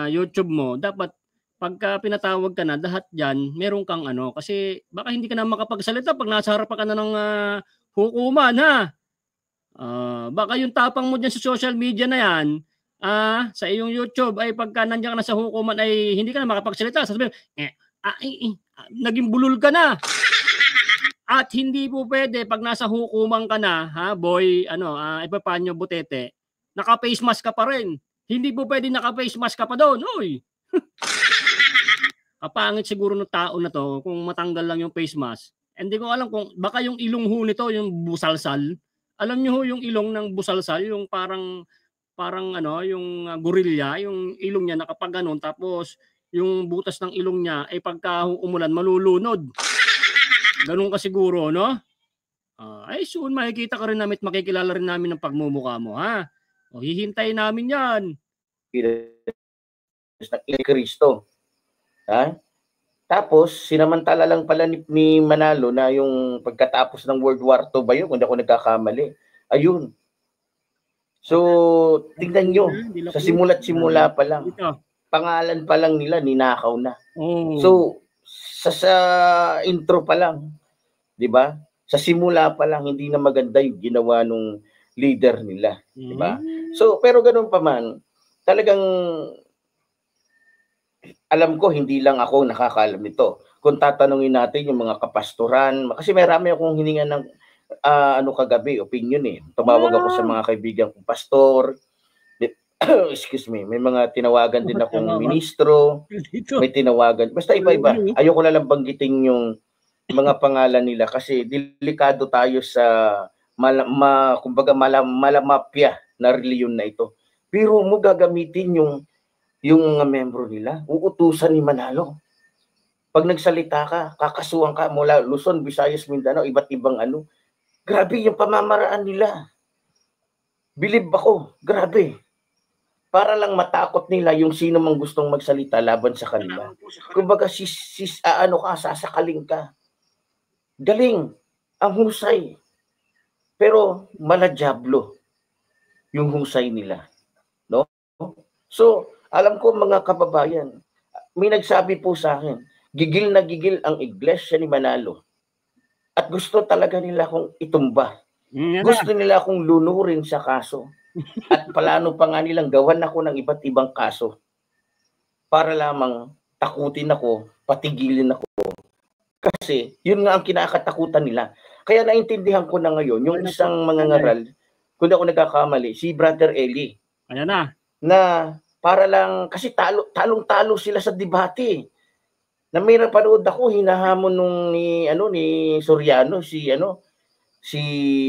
YouTube mo, dapat pagka pinatawag ka na, lahat dyan, meron kang kasi baka hindi ka na makapagsalita pag nasa harapan ka na ng hukuman, baka yung tapang mo dyan sa social media na yan, sa iyong YouTube, ay pagka nandiyan ka na sa hukuman, ay hindi ka na makapagsalita. Sasabihin, naging bulol ka na. At hindi po pwede pag nasa hukuman ka na, boy, Epifanio Butete, naka-face mask ka pa rin. Hindi po pwede naka-face mask ka pa doon. Oy. Kapangit siguro ng tao na to kung matanggal lang yung face mask. Hindi ko alam kung baka yung ilong ho nito, yung busalsal. Alam niyo ho yung ilong ng busalsal, yung parang yung gorilla, yung ilong niya nakapaganon tapos yung butas ng ilong niya ay pagka umulan malulunod. Ganun ka siguro, no? Ay soon makikita ka rin namin at makikilala rin namin ng pagmumukha mo, hihintayin namin yan. Cristo. Tapos, sinamantala lang pala ni Manalo na yung pagkatapos ng World War II ba yun, kung hindi ako nagkakamali. Ayun. So, tingnan nyo, sa simula't-simula pa lang, pangalan pa lang nila, ninakaw na. So, sa intro pa lang, di ba? Sa simula pa lang, hindi na maganda yung ginawa nung leader nila, di ba? So, pero ganun pa man, talagang alam ko hindi lang ako nakakaalam ito. Kung tatanungin natin yung mga kapastoran, kasi marami akong hininga ng kagabi, opinion eh. Tumawag ako sa mga kaibigan kong pastor. Excuse me, may mga tinawagan din akong ministro, may tinawagan, basta iba-iba. Ayoko na lang banggitin yung mga pangalan nila kasi delikado tayo sa kumbaga malamapya na reliyon na ito. Pero mo gagamitin yung mga membro nila, uutusan ni Manalo. Pag nagsalita ka, kakasuhan ka mula Luzon, Visayas, Mindanao, iba't ibang ano. Grabe yung pamamaraan nila. Bilib ako, grabe. Para lang matakot nila yung sino mang gustong magsalita laban sa kanila. Kumbaga sasakaling ka. Galing, ang husay. Pero maladyablo yung husay nila, no? So, alam ko mga kababayan, may nagsabi po sa akin, gigil na gigil ang iglesia ni Manalo. At gusto talaga nila akong itumba. Gusto nila akong lunurin sa kaso. At plano pa nga nilang gawan ako ng iba't ibang kaso para lamang takutin ako, patigilin ako. Kasi yun nga ang kinakatakutan nila. Kaya naintindihan ko na ngayon yung isang mangangaral, kung ako nagkakamali, si Brother Eli. Ayan na. Na para lang, kasi talong-talo sila sa debate. Na may napanood ako, hinahamon ni Soriano, si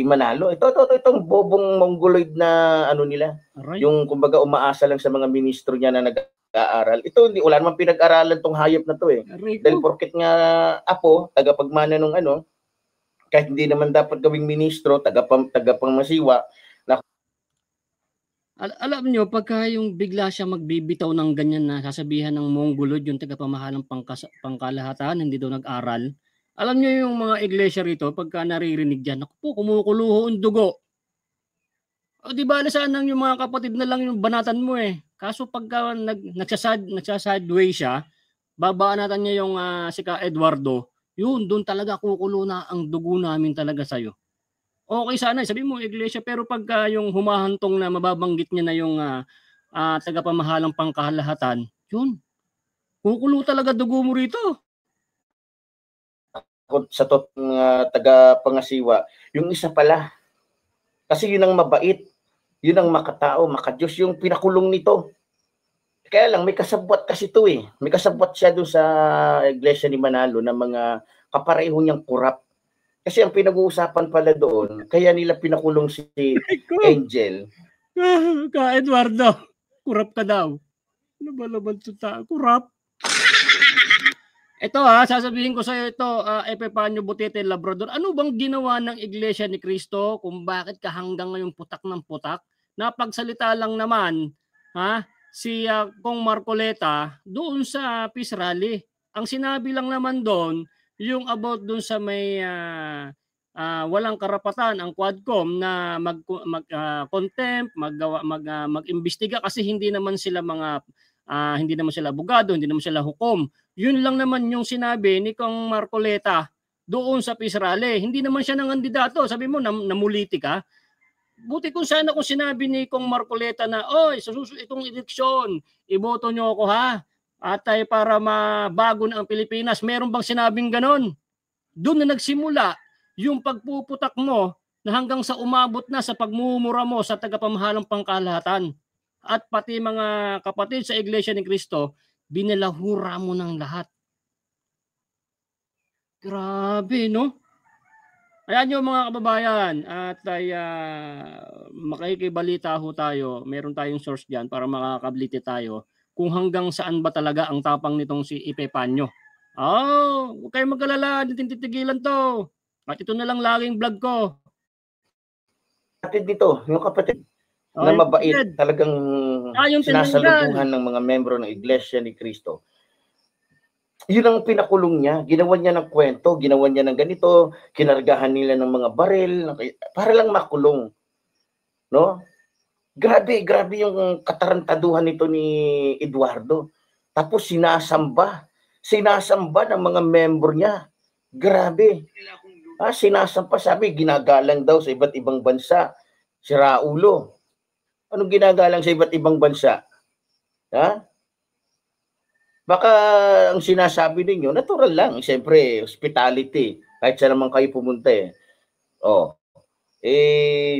Manalo. Itong bobong mongoloid na nila. Aray. Yung kumbaga umaasa lang sa mga ministro niya na nag-aaral. Ito wala namang pinag-aralan tong hayop na to eh. Aray. Dahil porket nga apo, tagapagmana nung kahit hindi naman dapat gawing ministro, tagapangmasiwa. Alam nyo, pagka yung bigla siya magbibitaw ng ganyan na sasabihan ng Mongolod, yung tagapamahalang pangkalahatan, hindi daw nag-aral. Alam nyo yung mga iglesia rito, pagka naririnig dyan, naku po, kumukuluho ang dugo. O di ba, sana yung mga kapatid na lang yung banatan mo eh. Kaso pagka nagsaside-way siya, babanatan niya yung si Ka Eduardo, yun, doon talaga kukulo na ang dugo namin talaga sa'yo. Okay sana, sabi mo iglesia, pero pagka yung humahantong na mababanggit niya na yung tagapamahalang pangkalahatan, yun, kukulo talaga dugo mo rito. Sa tagapangasiwa, yung isa pala, kasi yun ang mabait, yun ang makatao, makadiyos, yung pinakulong nito. Kaya lang, may kasabwat kasi ito eh. May kasabwat siya doon sa iglesia ni Manalo na mga kapareho niyang kurap. Kasi ang pinag-uusapan pala doon, kaya nila pinakulong si Angel. Ka Eduardo, kurap ka daw. Ano ba laban ito? Kurap? Ito sasabihin ko sa iyo ito, Epifanio Butete Labrador. Ano bang ginawa ng Iglesia ni Cristo kung bakit ka hanggang ngayon putak ng putak? Napagsalita lang naman, si Kong Marcoleta doon sa Peace Rally. Ang sinabi lang naman doon, yung about doon sa may walang karapatan ang Quadcom na mag-contempt, mag-imbestiga kasi hindi naman sila abogado, hindi naman sila hukom. Yun lang naman yung sinabi ni Kong Marcoleta doon sa Peace Rally. Hindi naman siya nangandidato. Sabi mo, namuliti ka. Buti kung sana kung sinabi ni Kong Marcoleta na, oy, sa susunod itong eleksyon, iboto nyo ako at ay para mabago na ang Pilipinas. Meron bang sinabing ganon? Doon na nagsimula yung pagpuputak mo na hanggang sa umabot na sa pagmumura mo sa tagapamahalang pangkalahatan. At pati mga kapatid sa Iglesia ni Cristo, binalahura mo ng lahat. Grabe, no? Ayan yung mga kababayan, at ay makikibalita ho tayo. Meron tayong source diyan para makakabliti tayo kung hanggang saan ba talaga ang tapang nitong si Epifanio. Huwag kayong mag-alala, titigilan to. At ito na lang laging vlog ko. Kapatid dito, yung kapatid na mabait, talagang sinasalubuhan ng mga membro ng Iglesia ni Cristo. Yun ang pinakulong niya. Ginawa niya ng kwento, ginawa niya ng ganito, kinargahan nila ng mga baril, para lang makulong. No? Grabe yung katarantaduhan nito ni Eduardo. Tapos sinasamba ng mga membro niya. Grabe. Sinasampa, sabi, ginagalang daw sa iba't ibang bansa. Si Raulo. Anong ginagalang sa iba't ibang bansa? Baka ang sinasabi ninyo, natural lang. Siyempre, hospitality. Kahit saan naman kayo pumunta eh.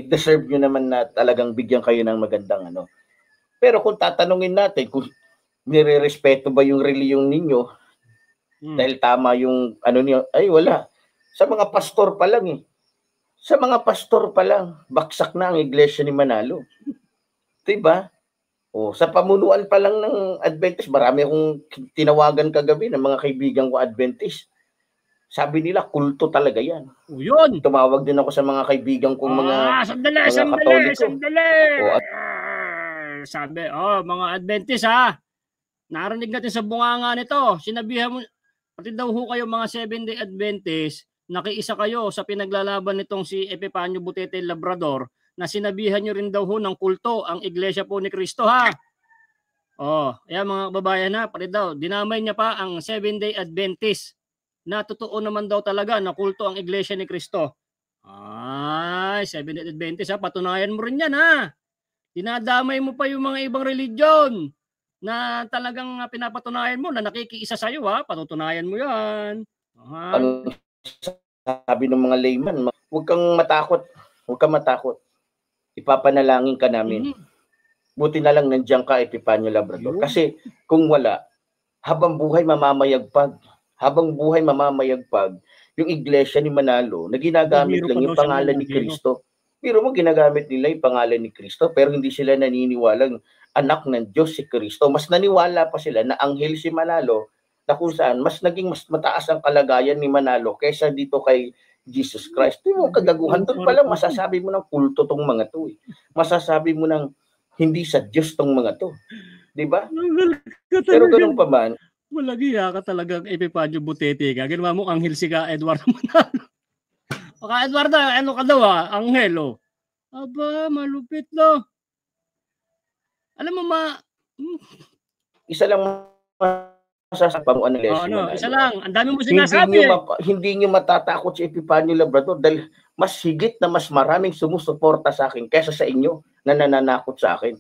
Deserve nyo naman na talagang bigyan kayo ng magandang ano. Pero kung tatanungin natin, kung nire-respeto ba yung reliyon ninyo, dahil tama yung ano niyo, ay wala. Sa mga pastor pa lang eh. Sa mga pastor pa lang, baksak na ang iglesia ni Manalo. Diba? Sa pamunuan pa lang ng Adventist, marami akong tinawagan kagabi ng mga kaibigan ko Adventist. Sabi nila, kulto talaga yan. Yun. Tumawag din ako sa mga kaibigan kong mga Sandali. Sabi, mga Adventist ha. Narinig natin sa bunganga nito. Sinabihan mo, pati daw ho kayo mga 7-day Adventist, nakiisa kayo sa pinaglalaban nitong si Epifanio Butete Labrador, na sinabihan nyo rin daw ho ng kulto ang Iglesia po ni Cristo ha. Ayan mga babayan ha, pati daw, dinamay niya pa ang 7-day Adventist na totoo naman daw talaga na kulto ang Iglesia ni Cristo. Ay, 7-day Adventist ha, patunayan mo rin yan ha. Dinadamay mo pa yung mga ibang religion na talagang pinapatunayan mo na nakikiisa sa'yo ha, patutunayan mo yan. Ang sabi ng mga layman, huwag kang matakot. Ipapanalangin ka namin. Buti na lang nandiyan ka, Epifanio Labrador. Kasi kung wala, habang buhay mamamayagpag yung iglesia ni Manalo na ginagamit lang yung pangalan ni Cristo. Pero mo ginagamit nila yung pangalan ni Cristo pero hindi sila naniniwalang anak ng Diyos si Cristo. Mas naniwala pa sila na anghel si Manalo na kung saan mas mataas ang kalagayan ni Manalo kaysa dito kay Jesus Christ. Yung kagaguhan doon pala masasabi mo ng kulto tong mga to. Masasabi mo ng hindi sa Diyos tong mga to. 'Di ba? Pero ganoon pa man, Malagiya ka talagang Epifanio Butete ka. Ginawa mo anghel si ka Eduardo Manalo. Ka Eduardo, ano ka daw anghel Aba, malupit no. Alam mo isa lang masasabi mo isa lang. Ang dami mo sinasabi. Hindi nyo matatakot si Epifanio Labrador dahil mas higit na mas maraming sumusuporta sa akin kaysa sa inyo na nananakot sa akin.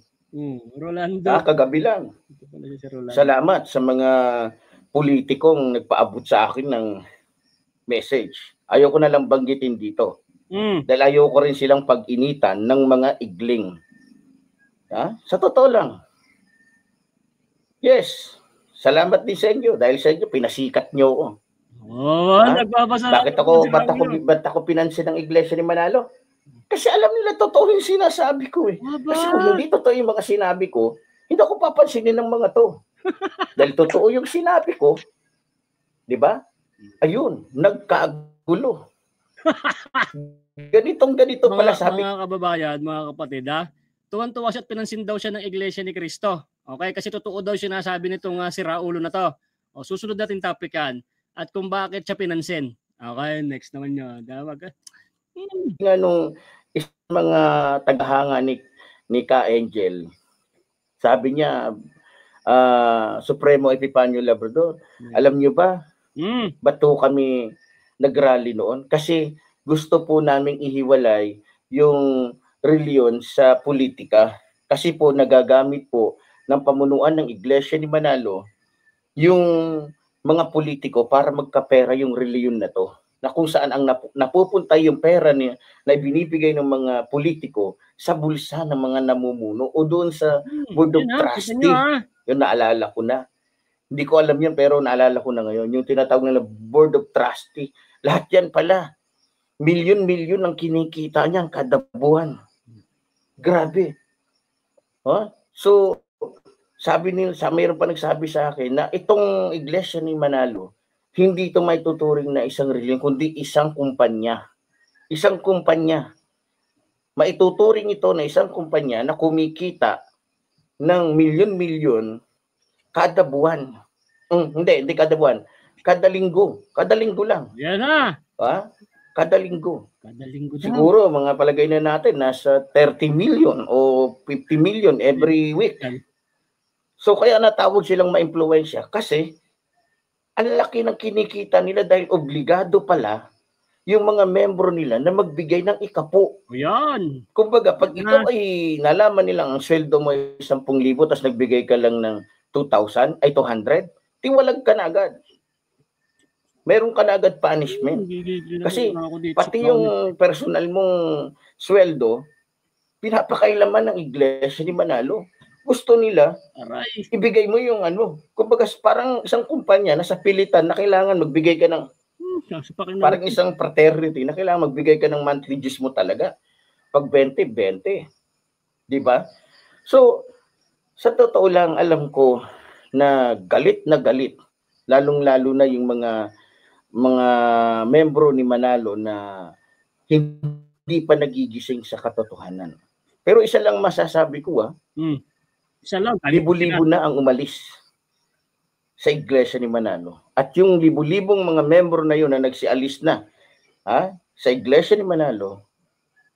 Rolando. Kagabi lang. Salamat sa mga politikong nagpaabot sa akin ng message. Ayoko na lang banggitin dito. Dahil ayoko rin silang pag-initan ng mga igling. Sa totoo lang. Yes. Salamat din sa inyo dahil sa inyo pinasikat nyo ako. Ba't ako pinansin ng iglesia ni Manalo? Kasi alam nila totoo yung sinasabi ko eh. Kasi kung hindi totoo yung mga sinabi ko, hindi ako papansinin ng mga to. Dahil totoo yung sinabi ko, di ba? Ayun, nagkagulo. Ganito pala sabi. Mga kababayan, mga kapatid tuwan-tuwa siya at pinansin daw siya ng iglesia ni Cristo. Okay, kasi totoo daw sinasabi nitong si Raulo na to. Susunod natin topic yan. At kung bakit siya pinansin. Okay, next naman nyo. Dawag. Nung mga tagahanga ni Ka Angel, sabi niya, Supremo Epifanio Labrador, alam niyo ba, ba't kami nagrally noon? Kasi gusto po naming ihiwalay yung reliyon sa politika. Kasi po nagagamit po ng pamunuan ng Iglesia ni Manalo yung mga politiko para magkapera yung reliyon na to. Na kung saan ang napupunta yung pera niya na binibigay ng mga politiko sa bulsa ng mga namumuno o doon sa Board of Trustee. Yun naalala ko na. Hindi ko alam yan pero naalala ko na ngayon. Yung tinatawag nila Board of Trustee. Lahat yan pala. Milyon-milyon ang kinikita niyan kada buwan. Grabe. So, mayroon pa nagsabi sa akin na itong iglesia ni Manalo, hindi ito may tuturing na isang reliyon, kundi isang kumpanya. Isang kumpanya. Maituturing ito na isang kumpanya na kumikita ng milyon-milyon kada buwan. Hindi kada buwan. Kada linggo. Kada linggo lang. Yan na. Kada linggo. Kada linggo siguro, mga palagay na natin, nasa 30 million o 50 million every week. So, kaya natawag silang ma-impluwensya kasi ang laki ng kinikita nila dahil obligado pala yung mga membro nila na magbigay ng ikapo. Yan. Kumbaga, pag ikaw ay nalaman nilang ang sweldo mo ay 10,000 tapos nagbigay ka lang ng 2,000, ay 200, tiwalag ka na agad. Meron ka na agad punishment. Kasi pati yung personal mong sweldo, pinapakailaman ng iglesia ni Manalo. Gusto nila, ibigay mo yung kumbaga parang isang kumpanya na sa pilitan na kailangan magbigay ka ng, parang isang fraternity na kailangan magbigay ka ng monthly dues mo talaga. Pag 20, 20. Diba? So, sa totoo lang, alam ko na galit, lalong-lalo na yung mga membro ni Manalo na hindi pa nagigising sa katotohanan. Pero isa lang masasabi ko, isa lang, libo-libo na ang umalis sa iglesia ni Manalo. At yung libo-libong mga membro na yun na nagsialis na sa iglesia ni Manalo,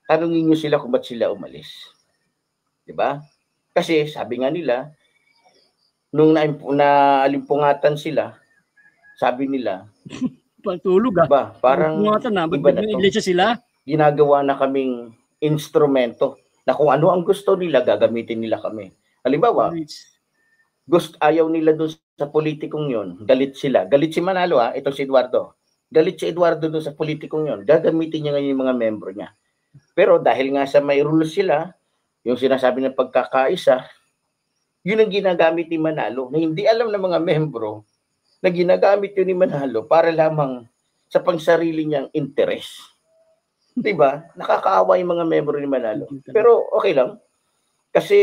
tanungin nyo sila kung ba't sila umalis. Diba? Kasi sabi nga nila, nung naalimpungatan sila, sabi nila, patulog ba, parang iba na to. Sila? Ginagawa na kaming instrumento na kung ano ang gusto nila, gagamitin nila kami. Halimbawa, ayaw nila doon sa politikong yon, galit sila. Galit si Manalo, itong si Eduardo. Galit si Eduardo doon sa politikong yon, gagamitin niya ngayon yung mga membro niya. Pero dahil nga sa may rules sila, yung sinasabi ng pagkakaisa, yun ang ginagamit ni Manalo na hindi alam ng mga membro na ginagamit yun ni Manalo para lamang sa pangsarili niyang interes. Diba? Nakakaawa yung mga membro ni Manalo. Pero okay lang. Kasi,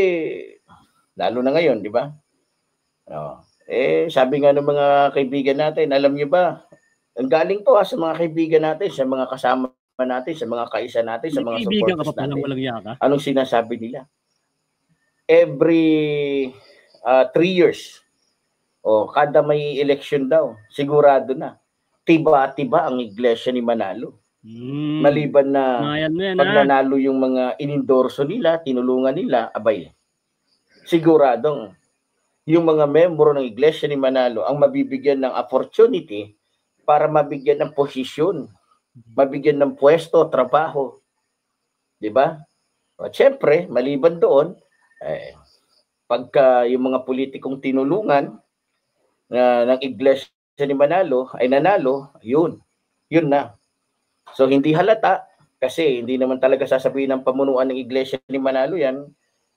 lalo na ngayon, diba? Sabi nga ng mga kaibigan natin, alam niyo ba, ang galing to sa mga kaibigan natin, sa mga kasama natin, sa mga kaisa natin, sa mga supporters natin. Anong sinasabi nila? Every 3 years, kada may election daw, sigurado na, tiba-tiba ang iglesia ni Manalo. Maliban na pag nanalo yung mga inendorso nila, tinulungan nila, abay, siguradong yung mga membro ng iglesia ni Manalo ang mabibigyan ng opportunity para mabigyan ng posisyon, mabigyan ng pwesto, trabaho. Diba? At syempre, maliban doon, pagka yung mga politikong tinulungan ng iglesia ni Manalo ay nanalo, yun na. So hindi halata kasi hindi naman talaga sasabihin ng pamunuan ng iglesia ni Manalo yan.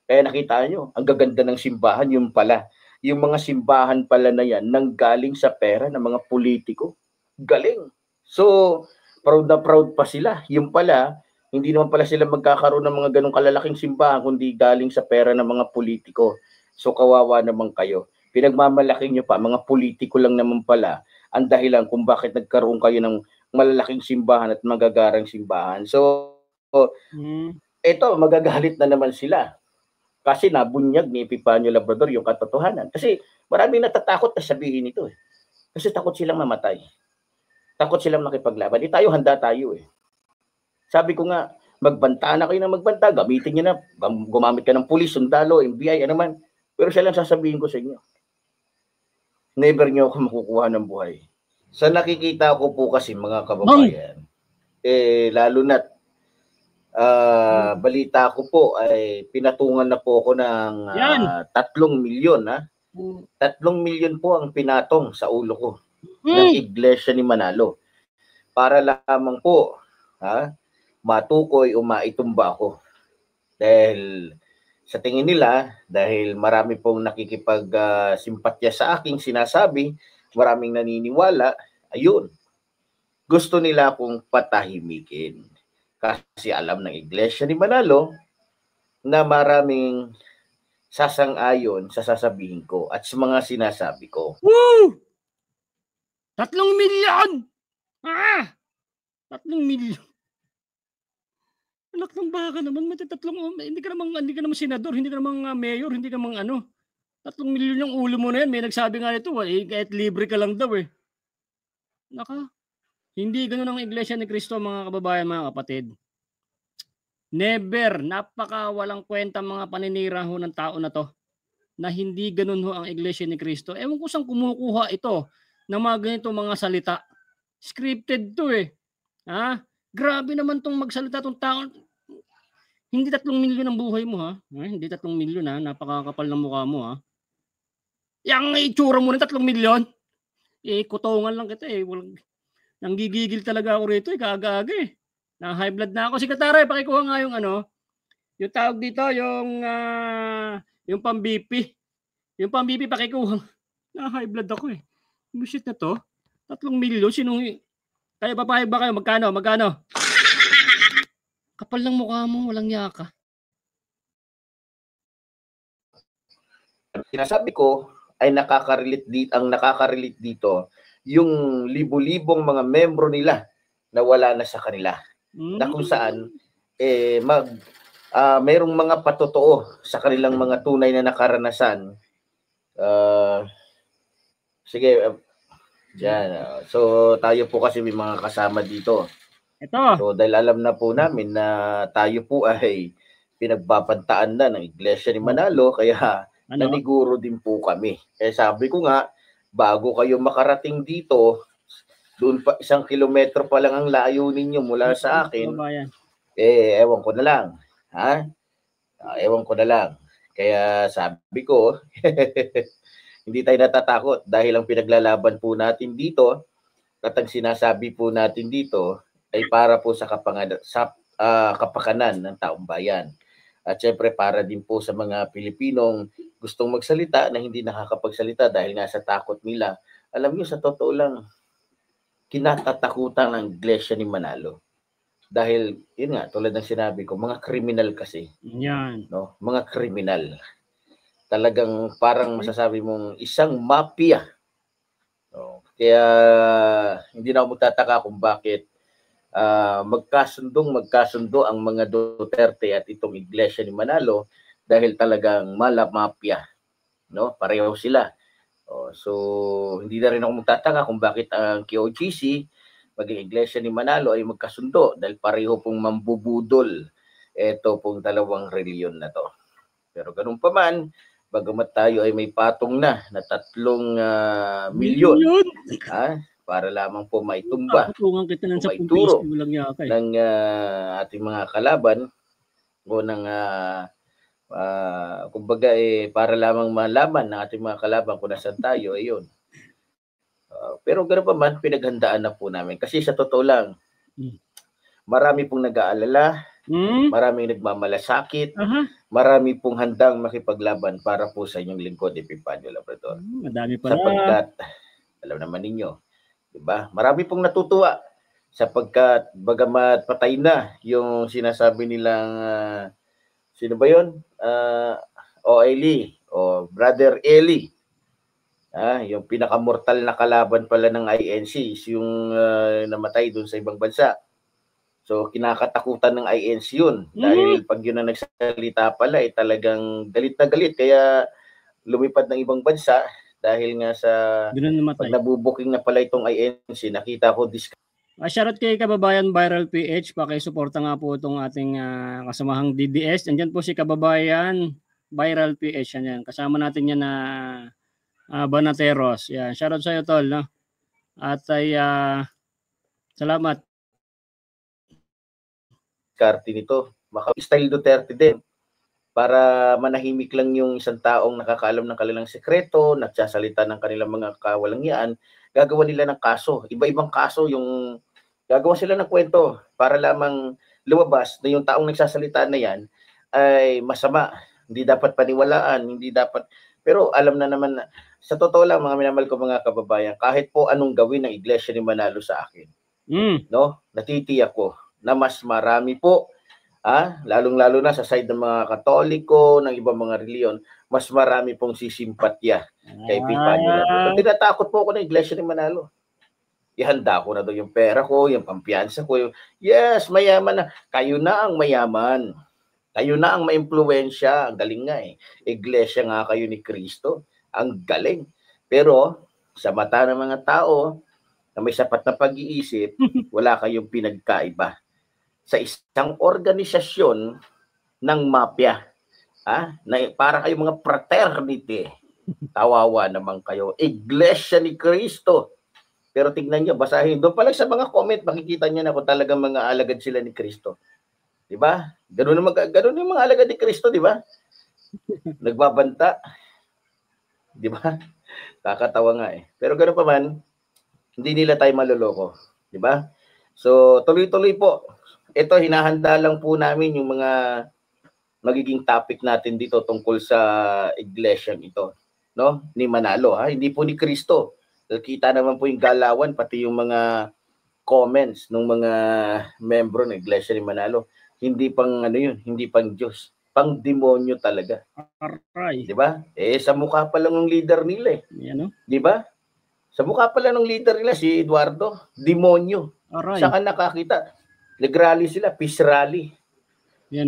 Kaya nakita nyo, ang gaganda ng simbahan, yung pala. Yung mga simbahan pala na yan nanggaling sa pera ng mga politiko. Galing. So, proud na proud pa sila. Yung pala, hindi naman pala sila magkakaroon ng mga ganong kalalaking simbahan kundi galing sa pera ng mga politiko. So, kawawa naman kayo. Pinagmamalaki nyo pa, mga politiko lang naman pala ang dahilan kung bakit nagkaroon kayo ng malalaking simbahan at magagarang simbahan. So, ito, magagalit na naman sila. Kasi nabunyag ni Epifanio Labrador yung katotohanan. Kasi maraming natatakot na sabihin ito. Kasi takot silang mamatay. Takot silang makipaglaban. Tayo, handa tayo . Sabi ko nga, magbanta na kayo na magbanta. Gamitin nyo na. Gumamit ka ng pulis, sundalo, NBI, ano man. Pero siya lang sasabihin ko sa inyo. Never nyo ako makukuha ng buhay. Sa nakikita ko po kasi mga kababayan, lalo na't balita ko po ay pinatungan na po ako ng 3 milyon. 3 milyon po ang pinatong sa ulo ko ng iglesia ni Manalo. Para lamang po matukoy o maitumba ko. Dahil sa tingin nila, dahil marami pong nakikipag-simpatya sa aking sinasabi, maraming naniniwala, ayun, gusto nila akong patahimikin. Kasi alam ng iglesia ni Manalo na maraming sasang-ayon sa sasabihin ko at sa mga sinasabi ko. Woo! 3 milyon! 3 milyon. Anak ng baka naman, hindi ka naman senador, hindi ka naman mayor, hindi ka naman 3 milyon yung ulo mo na yan. May nagsabi nga nito, kahit libre ka lang daw . Naka, hindi ganun ang iglesia ni Cristo, mga kababayan, mga kapatid. Never, napaka walang kwenta mga paninira ho ng tao na to, na hindi ganun ho ang iglesia ni Cristo. Ewan ko saan kumukuha ito ng mga ganito mga salita. Scripted to . Grabe naman tong magsalita tong tao. Hindi 3 milyon ang buhay mo hindi 3 milyon napakakapal ng mukha mo Yang itsura mo ng 3 milyon. kutongan lang kita eh. Nanggigigil talaga ako rito eh, kaaga-aga eh. Na-high blood na ako. Sekretary, pakikuha nga yung ano, yung tawag dito, yung pang-BP. Yung pang-BP, pakikuha. Na-high blood ako eh. Bullshit na to. 3 milyon, kaya papayag ba kayo? Magkano? Kapal ng mukha mo, walang yaka. Sinasabi ko ay ang nakaka-relate dito yung libo-libong mga membro nila na wala na sa kanila. Na kung saan mayroong mga patotoo sa kanilang mga tunay na nakaranasan. Sige, diyan. So tayo po kasi may mga kasama dito. Ito. So dahil alam na po namin na tayo po ay pinagpapantaan na ng Iglesia ni Manalo, kaya naniguro din po kami. Kaya sabi ko nga, bago kayo makarating dito, doon pa 1 kilometro pa lang ang layo ninyo mula sa akin, ewan ko na lang. Ha? Ewan ko na lang. Kaya sabi ko, hindi tayo natatakot dahil ang pinaglalaban po natin dito at ang sinasabi po natin dito ay para po sa kapakanan ng taong bayan. At syempre para din po sa mga Pilipinong gustong magsalita na hindi nakakapagsalita dahil nga sa takot nila. Alam niyo, sa totoo lang, kinatatakutan ng Iglesia ni Manalo. Dahil, yun nga, tulad ng sinabi ko, mga kriminal kasi. Yan. No? Mga kriminal. Talagang parang masasabi mong isang mafia. No? Kaya, hindi na ako magtataka kung bakit magkasundo ang mga Duterte at itong Iglesia ni Manalo dahil talagang mafia, no? Pareho sila. So hindi na rin ako magtataka kung bakit ang KOGC maging Iglesia ni Manalo ay magkasundo dahil pareho pong mambubudol ito pong dalawang reliyon na to. Pero ganun pa man, bagamat tayo ay may patong na 3 milyon, para lamang po maitumba o maituro ng ating mga kalaban o ng kumbaga para lamang malaman ng ating mga kalaban kung nasaan tayo, ayun. Pero gano'n pa man, pinaghandaan na po namin. Kasi sa totoo lang, marami pong nag-aalala, maraming nagmamalasakit, marami pong handang makipaglaban para po sa inyong lingkod, Epifanio Labrador. Madami pala. Sapagkat, alam naman ninyo, diba? Marami pong natutuwa sapagkat bagamat patay na yung sinasabi nilang sino ba yun? Brother Eli. Yung pinakamortal na kalaban pala ng INC, yung namatay doon sa ibang bansa. So kinakatakutan ng INC yun. Dahil pag yun na nagsalita pala, talagang galit na galit. Kaya lumipad ng ibang bansa dahil nga sa pag nabubuking na pala itong INC, nakita ko shoutout kay kababayan Viral PH, pakisuporta nga po itong ating kasamahang DDS. Andyan po si kababayan Viral PH, yan. Kasama natin yan na Banateros. Yan, shoutout sa iyo tol, no? At ay salamat. Diskarte nito, style Duterte din. Para manahimik lang yung isang taong nakakaalam ng kanilang sekreto, nagsasalita ng kanilang mga kawalangyaan, gagawa nila ng kaso. Iba-ibang kaso yung gagawa sila ng kwento para lamang lumabas na yung taong nagsasalita na yan ay masama. Hindi dapat paniwalaan, hindi dapat. Pero alam na naman na, sa totoo lang mga minamahal ko mga kababayan, kahit po anong gawin ng Iglesia ni Manalo sa akin, no? Natitiyak ko na mas marami po, lalong-lalo na sa side ng mga Katoliko, ng ibang mga reliyon, mas marami pong sisimpatya kay Epifanio Labrador. Tinatakot po ako ng Iglesia ni Manalo. Ihanda ko na doon yung pera ko, yung pampiyansa ko. Yes, mayaman na. Kayo na ang mayaman. Kayo na ang maimpluwensya. Ang galing nga eh. Iglesia nga kayo ni Kristo. Ang galing. Pero sa mata ng mga tao na may sapat na pag-iisip, wala kayong pinagkaiba. Sa isang organisasyon ng mafia, na para kayo mga fraternity, kawawa naman kayo. Iglesia ni Kristo. Pero tignan nyo, basahin doon pa lang sa mga comment, makikita nyo na kung talagang mga alagad sila ni Kristo. Diba? Ganun yung mga alagad ni Kristo, diba? Nagbabanta. Diba? Kakatawa nga eh. Pero gano'n pa man, Hindi nila tayo maloloko, di ba? So, tuloy-tuloy po. Ito, hinahanda lang po namin yung mga magiging topic natin dito tungkol sa iglesia ito, no? Ni Manalo, ha? Hindi po ni Kristo. Kita naman po yung galawan, pati yung mga comments ng mga membro ng iglesia ni Manalo. Hindi pang ano yun, hindi pang Diyos, pang demonyo talaga. Aray. Di ba? Sa mukha pa lang ng leader nila Ano? Di ba? Sa mukha pa lang ng leader nila, si Eduardo, demonyo. Aray. Saka nakakita, nag-rally sila, peace rally.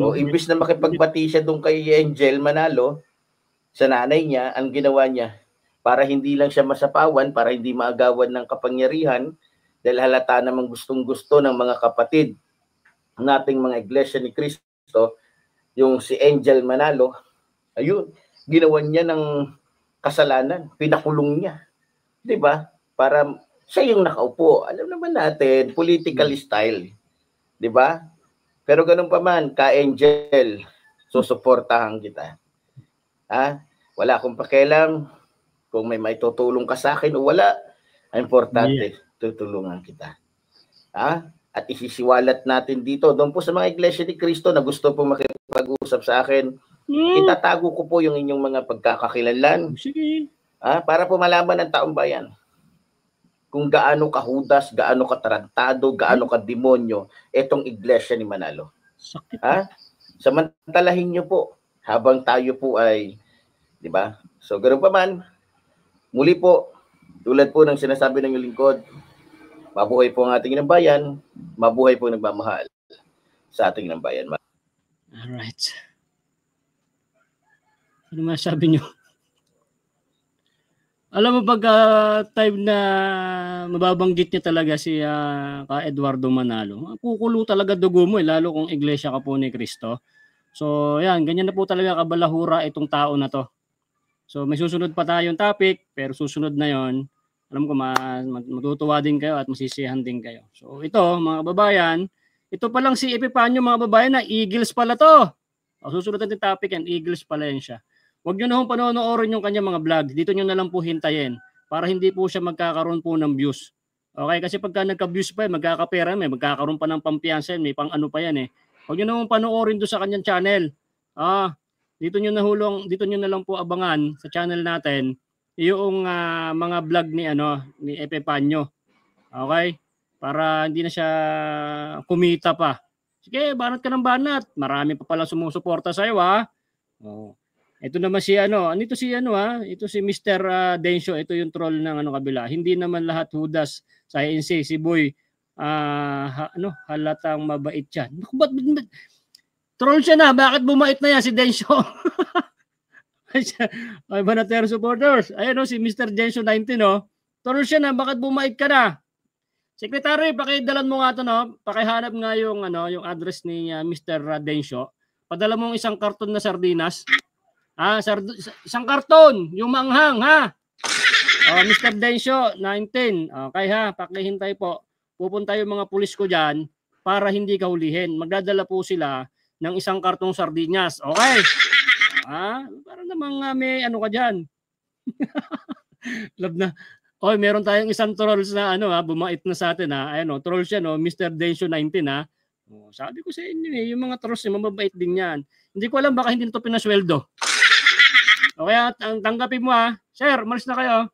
O, imbis na makipagbati siya doon kay Angel Manalo, sa nanay niya, ang ginawa niya, para hindi lang siya masapawan, para hindi maagawan ng kapangyarihan, dahil halata namang gustong-gusto ng mga kapatid nating mga iglesia ni Cristo, yung si Angel Manalo, ayun, ginawa niya ng kasalanan, pinakulong niya. 'Di ba? Para siya yung nakaupo. Alam naman natin, political style. 'Di ba? Pero ganun pa man, ka-Angel, susuportahan kita. Ha? Wala akong pakialam kung may maitutulong ka sa akin o wala. Ang importante, tutulungan kita. Ha? At isisiwalat natin dito, doon po sa mga iglesia ni Cristo na gusto po makipag-usap sa akin, itatago ko po yung inyong mga pagkakakilanlan. Sige. Para po malaman ng taong bayan kung gaano kahudas, gaano katarantado, gaano kademonyo itong iglesia ni Manalo. Sakit. Samantalahin niyo po habang tayo po ay, di ba? So, ganoon pa man, muli po, tulad po ng sinasabi ng inyong lingkod, mabuhay po ang ating inang bayan, mabuhay po nagmamahal sa ating inang bayan. Alright. Ano masabi niyo? Alam mo pag time na mababanggit niya talaga si ka Eduardo Manalo, kukulo talaga dugo mo lalo kung iglesia ka po ni Cristo. So yan, ganyan na po talaga kabalahura itong tao na to. So may susunod pa tayong topic, pero susunod na yon, alam ko matutuwa din kayo at masisiyahan din kayo. So ito mga kababayan, ito pa lang si Epifanio mga kababayan na Eagles pala to. Susunod natin topic and Eagles pala yan siya. Huwag nyo na hong panonoorin yung kanyang mga vlog. Dito nyo na lang po hintayin para hindi po siya magkakaroon po ng views. Okay? Kasi pagka nagka-views pa, magkakapera, magkakaroon pa ng pampiyansa, may pang ano pa yan eh. Huwag nyo na hong panoorin doon sa kanyang channel. Dito nyo na lang po abangan sa channel natin yung mga vlog ni Epifanio. Okay? Para hindi na siya kumita pa. Sige, banat ka ng banat. Marami pa pala sumusuporta sa iyo Ito naman si ito si Mr. Densyo, ito yung troll ng kabila. Hindi naman lahat hudas sa INC, si Boy halatang mabait siya. Ba't troll siya na? Bakit bumait na yan si Densyo? Ay, Banatero supporters. Ayun si Mr. Densyo 19 Troll siya na, bakit bumait ka na? Secretary, pakidalan mo nga ito pakihanap nga yung address ni Mr. Densyo. Padala mo isang karton na sardinas. Isang karton, yung manghang Mr. Densyo 19. Okay pakihintay po. Pupunta yung mga pulis ko diyan para hindi ka hulihin. Magdadala po sila ng isang kartong sardinas. Okay? Para namang may ka diyan. Love na. Oy, meron tayong isang trolls na bumait na sa atin troll siya Mr. Densyo 19 sabi ko sa inyo yung mga trolls mababait din yan. Hindi ko alam baka hindi nito pinasweldo. Okay, tanggapin mo Sir, malis na kayo.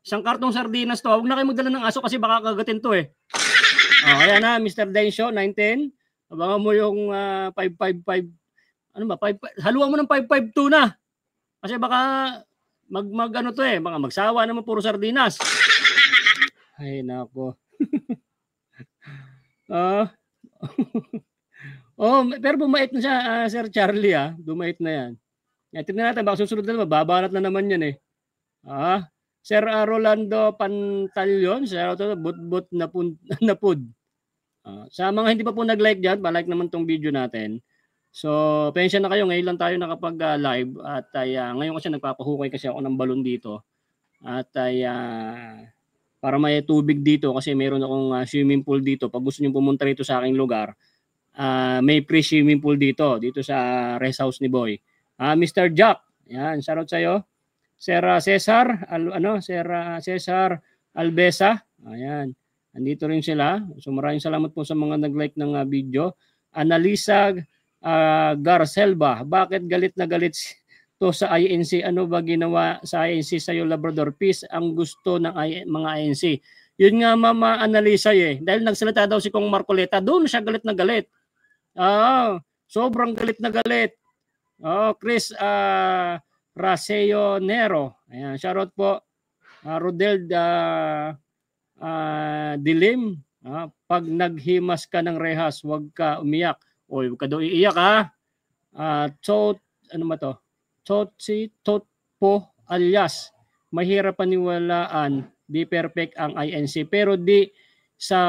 Isang kartong sardinas to. Huwag na kayo magdala ng aso kasi baka kagatin to Ayan Mr. Densyo 19. Abangan mo yung 555. Haluan mo ng 552 na. Kasi baka baka magsawa naman puro sardinas. Ay nako. Pero bumait na siya Sir Charlie bumait na yan. Tingnan natin baka susunod na mababanat na naman yan Sir Rolando Pantalion, Sir but napud. Sa mga hindi pa po nag-like diyan, pa-like naman tong video natin. So, pensya na kayo, ngayon lang tayo nakapag-live at ngayon kasi nagpapahukay kasi ako ng balon dito. At para may tubig dito kasi meron akong swimming pool dito. Pag gusto niyo pumunta rito sa aking lugar, may free swimming pool dito sa rest house ni Boy. Mr. Jack, yan, shoutout sa iyo. Sir Cesar, Sir Cesar Albesa. Ayan. Andito rin sila. So maraming salamat po sa mga nag-like ng video. Analisa Garcelba, bakit galit na galit to sa INC? Ano ba ginawa sa INC sa'yo, Labrador? Peace ang gusto ng mga INC. Yun nga, Mama Analisa dahil nagsalita daw si Kong Marcoleta, doon siya galit na galit. Sobrang galit na galit. Chris Raseo Nero. Ayan, shoutout po. Rodel Dilim. Pag naghimas ka ng rehas, huwag ka umiyak. Oy, huwag ka daw iiyak ano ba to? Totpo alias. Mahirap paniwalaan, di perfect ang INC pero di sa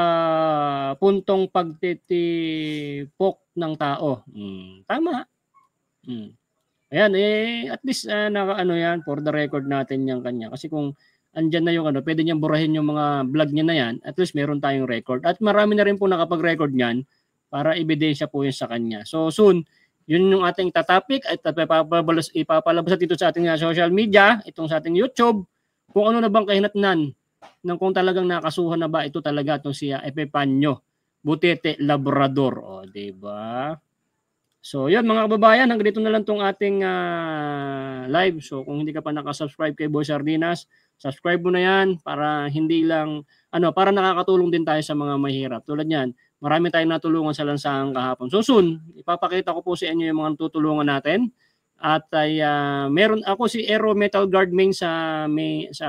puntong pagtitipok ng tao. Tama. Ayan, at least yan for the record natin yung kanya. Kasi kung andyan na yung pwede niyang burahin yung mga vlog niya na yan, at least meron tayong record. At marami na rin po nakapag-record niyan para ebidensya po yun sa kanya. So soon, yun yung ating topic at ipapalabas dito sa ating social media, itong sa ating YouTube, kung ano na bang kahinatnan ng kung talagang nakasuhan na ba ito talaga itong si Epipanyo Butete Labrador. Diba? So yun mga kababayan, hanggang dito na lang itong ating live. So kung hindi ka pa nakasubscribe kay Boy Sardinas, subscribe mo na yan para hindi lang, para nakakatulong din tayo sa mga mahirap. Tulad yan, marami tayong natulungan sa lansang kahapon. So soon, ipapakita ko po sa inyo yung mga tutulungan natin. At meron ako si Aero Metal Guard Main sa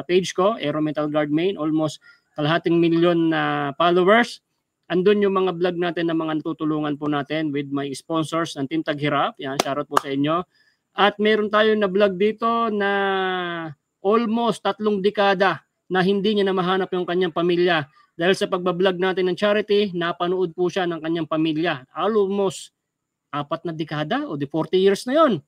page ko, Aero Metal Guard Main, almost 1/2 milyon na followers. Andun yung mga vlog natin na mga natutulungan po natin with my sponsors ng Team Taghirap. Yan, shoutout po sa inyo. At meron tayo na vlog dito na almost 3 dekada na hindi niya na mahanap yung kanyang pamilya. Dahil sa pagbablog natin ng charity, napanood po siya ng kanyang pamilya. Almost 4 na dekada o 40 years na yon.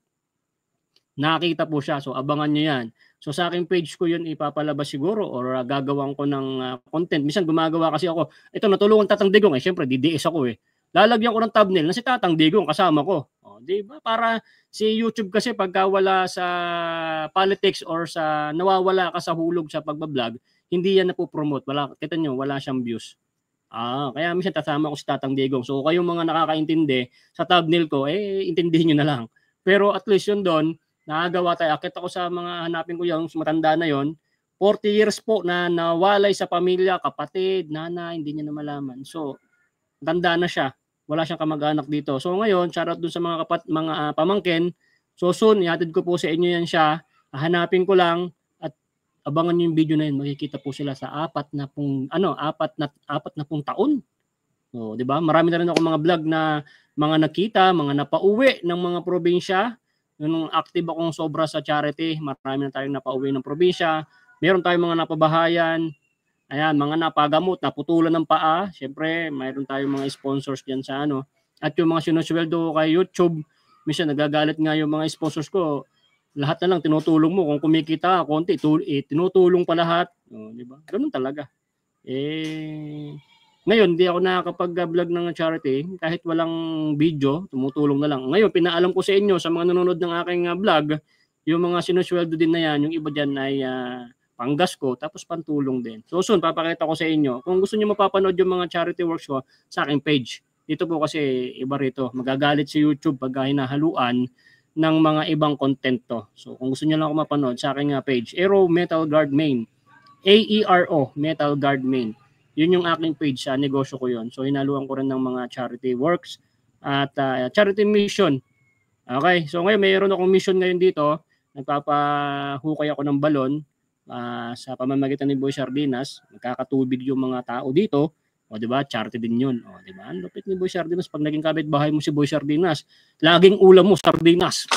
Nakita po siya. So abangan nyo yan. So sa aking page ko yun ipapalabas siguro or gagawan ko ng content. Minsan gumagawa kasi ako. Ito natulungan Tatang Digong. Siyempre DDS ako Lalagyan ko ng thumbnail na si Tatang Digong kasama ko. Diba? Para si YouTube kasi pagka wala sa politics or sa nawawala ka sa hulog sa pagbablog, hindi yan napopromote. Kita nyo, wala siyang views. Kaya minsan tasama ko si Tatang Digong. So kayong mga nakakaintindi sa thumbnail ko, intindihin nyo na lang. Pero at least yun doon, nakagawa tayo. Akit ako sa mga hanapin ko yung matanda na yon. 40 years po na nawalay sa pamilya, kapatid, nanay, hindi niya na malaman. So, tanda na siya. Wala siyang kamag-anak dito. So ngayon, shoutout dun sa mga pamangkin. So soon, ihatid ko po sa inyo yan siya. Hanapin ko lang at abangan niyo yung video na yun. Makikita po sila sa 4 na taon. So, 'di ba? Marami na rin ako mga vlog na mga nakita, mga napauwi ng mga probinsya. Nung active akong sobra sa charity, marami na tayong napauwi ng probinsya. Meron tayong mga napabahayan. Ayan, mga napagamot, naputulan ng paa. Siyempre, mayroon tayong mga sponsors diyan sa At yung mga sinusweldo kay YouTube, minsan nagagalit nga yung mga sponsors ko. Lahat na lang tinutulong mo. Kung kumikita konti, tinutulong pa lahat. Di ba? Ganun talaga. Ngayon, di ako nakakapag-vlog ng charity. Kahit walang video, tumutulong na lang. Ngayon, pinaalam ko sa inyo, sa mga nanonood ng aking vlog, yung mga sinusweldo din na yan, yung iba dyan ay panggas ko, tapos pantulong din. So soon, papakita ko sa inyo. Kung gusto niyo mapapanood yung mga charity works ko sa aking page. Dito po kasi iba rito. Magagalit si YouTube pag hinahaluan ng mga ibang content to. So kung gusto niyo lang ako mapanood sa aking page, Aero Metal Guard Main. AERO Metal Guard Main. Yun yung aking page sa negosyo ko yun. So hinaluan ko rin ng mga charity works at charity mission. Okay, so ngayon mayroon akong mission ngayon dito. Nagpapahukay ako ng balon. Sa pamamagitan ni Boy Sardinas, magkakatubig yung mga tao dito. Di ba? Charity din yun. Di ba? Ang lupit ni Boy Sardinas. Pag naging kapitbahay mo si Boy Sardinas, laging ulam mo, sardinas.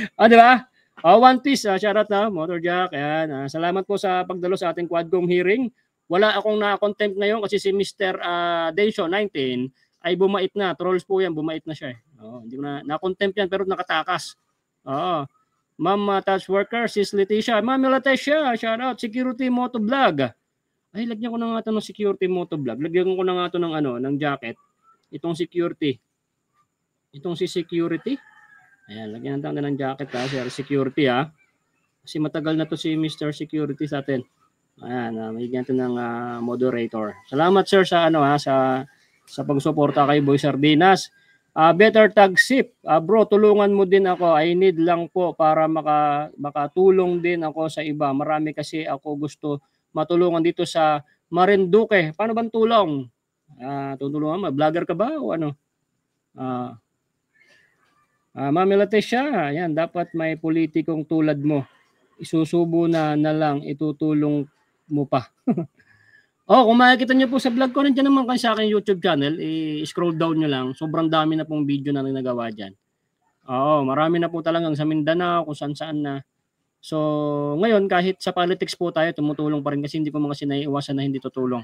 Di ba? One Piece, shoutout na, Motor Jack. Ayan, salamat po sa pagdalo sa ating Quadcom hearing. Wala akong na-contempt ngayon kasi si Mr. Densho 19 ay bumait na. Trolls po yan, bumait na siya. Hindi ko na-contempt yan pero nakatakas. Ma'am Touch Worker, sis Leticia. Ma'am Leticia, shout out. Security Moto Vlog. Ay, lagyan ko na nga ito ng Security Moto Vlog. Lagyan ko na nga ito ng jacket. Itong security. Itong si security. Ayan, lagyan natin ng jacket Sir Security Kasi matagal na to si Mr. Security sa atin. Ayan, may ganito ng moderator. Salamat sir sa sa pagsuporta kay Boy Sardinas. Better tag sip. Bro, tulungan mo din ako. I need lang po para makatulong din ako sa iba. Marami kasi ako gusto matulungan dito sa Marinduque. Paano bang tulong? Tutulungan mo? Vlogger ka ba o ano? Mami Leticia, yan, dapat may politikong tulad mo. Isusubo na lang, itutulong mo pa. Kung makikita nyo po sa vlog ko, nandiyan naman kayo sa aking YouTube channel, i-scroll down nyo lang. Sobrang dami na pong video na nagawa dyan. Marami na po talagang sa Mindanao, kung saan na. So, ngayon, kahit sa politics po tayo, tumutulong pa rin kasi hindi ko mga sinaiiwasan na hindi tutulong.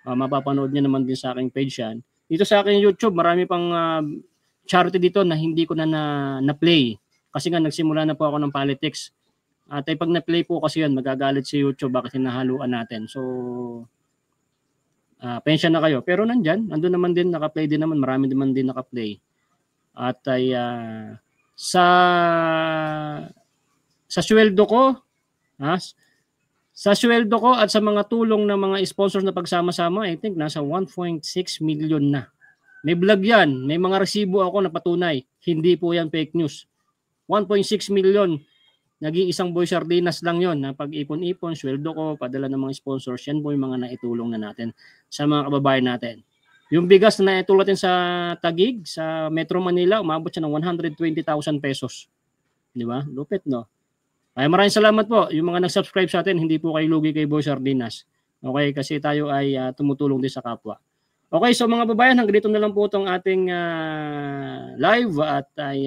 Mapapanood nyo naman din sa aking page yan. Dito sa aking YouTube, marami pang charity dito na hindi ko na play. Kasi nga, nagsimula na po ako ng politics. At pag na-play po kasi yan, magagalit si YouTube bakit hinahaluan natin. So, pensya na kayo. Pero nandun naman din, naka-play din naman. Marami naman din naka-play. At ay sa sweldo ko, sa sweldo ko at sa mga tulong ng mga sponsors na pagsama-sama, I think nasa 1.6 million na. May vlog yan. May mga resibo ako na patunay. Hindi po yan fake news. 1.6 million. Nag-iisang Boy Sardinas lang yon na pag-ipon-ipon, sweldo ko, padala ng mga sponsors, yan po yung mga naitulong na natin sa mga kababayan natin. Yung bigas na naitulong natin sa Taguig, sa Metro Manila, umabot siya ng 120,000 pesos. Di ba? Lupit, no? Kaya maraming salamat po. Yung mga nag-subscribe sa atin, hindi po kayo lugi kay Boy Sardinas. Okay? Kasi tayo ay tumutulong din sa kapwa. Okay, so mga babayan, hanggang dito na lang po itong ating live at ay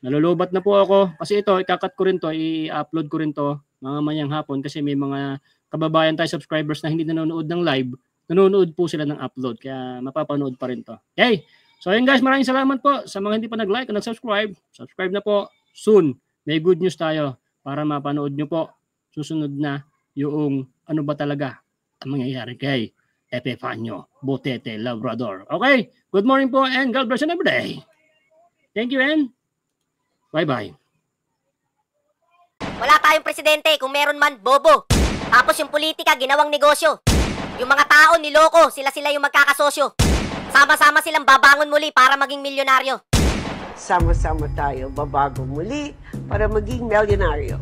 nalulubat na po ako kasi ito ikakat ko rin to, i-upload ko rin to mamayang hapon kasi may mga kababayan tayo subscribers na hindi nanonood ng live, nanonood po sila ng upload kaya mapapanood pa rin to. Okay, so yun guys, maraming salamat po sa mga hindi pa nag-like o nag-subscribe. Subscribe na po soon, may good news tayo para mapanood nyo po susunod na yung ano ba talaga ang mangyayari kay Epifanio Botete Labrador. Okay, good morning po and God bless you every day. Thank you and bye-bye. Wala tayong presidente, kung meron man, bobo. Tapos yung politika, ginawang negosyo. Yung mga tao, niloko, sila yung magkakasosyo. Sama-sama silang babangon muli para maging milyonaryo. Sama-sama tayo babago muli para maging milyonaryo.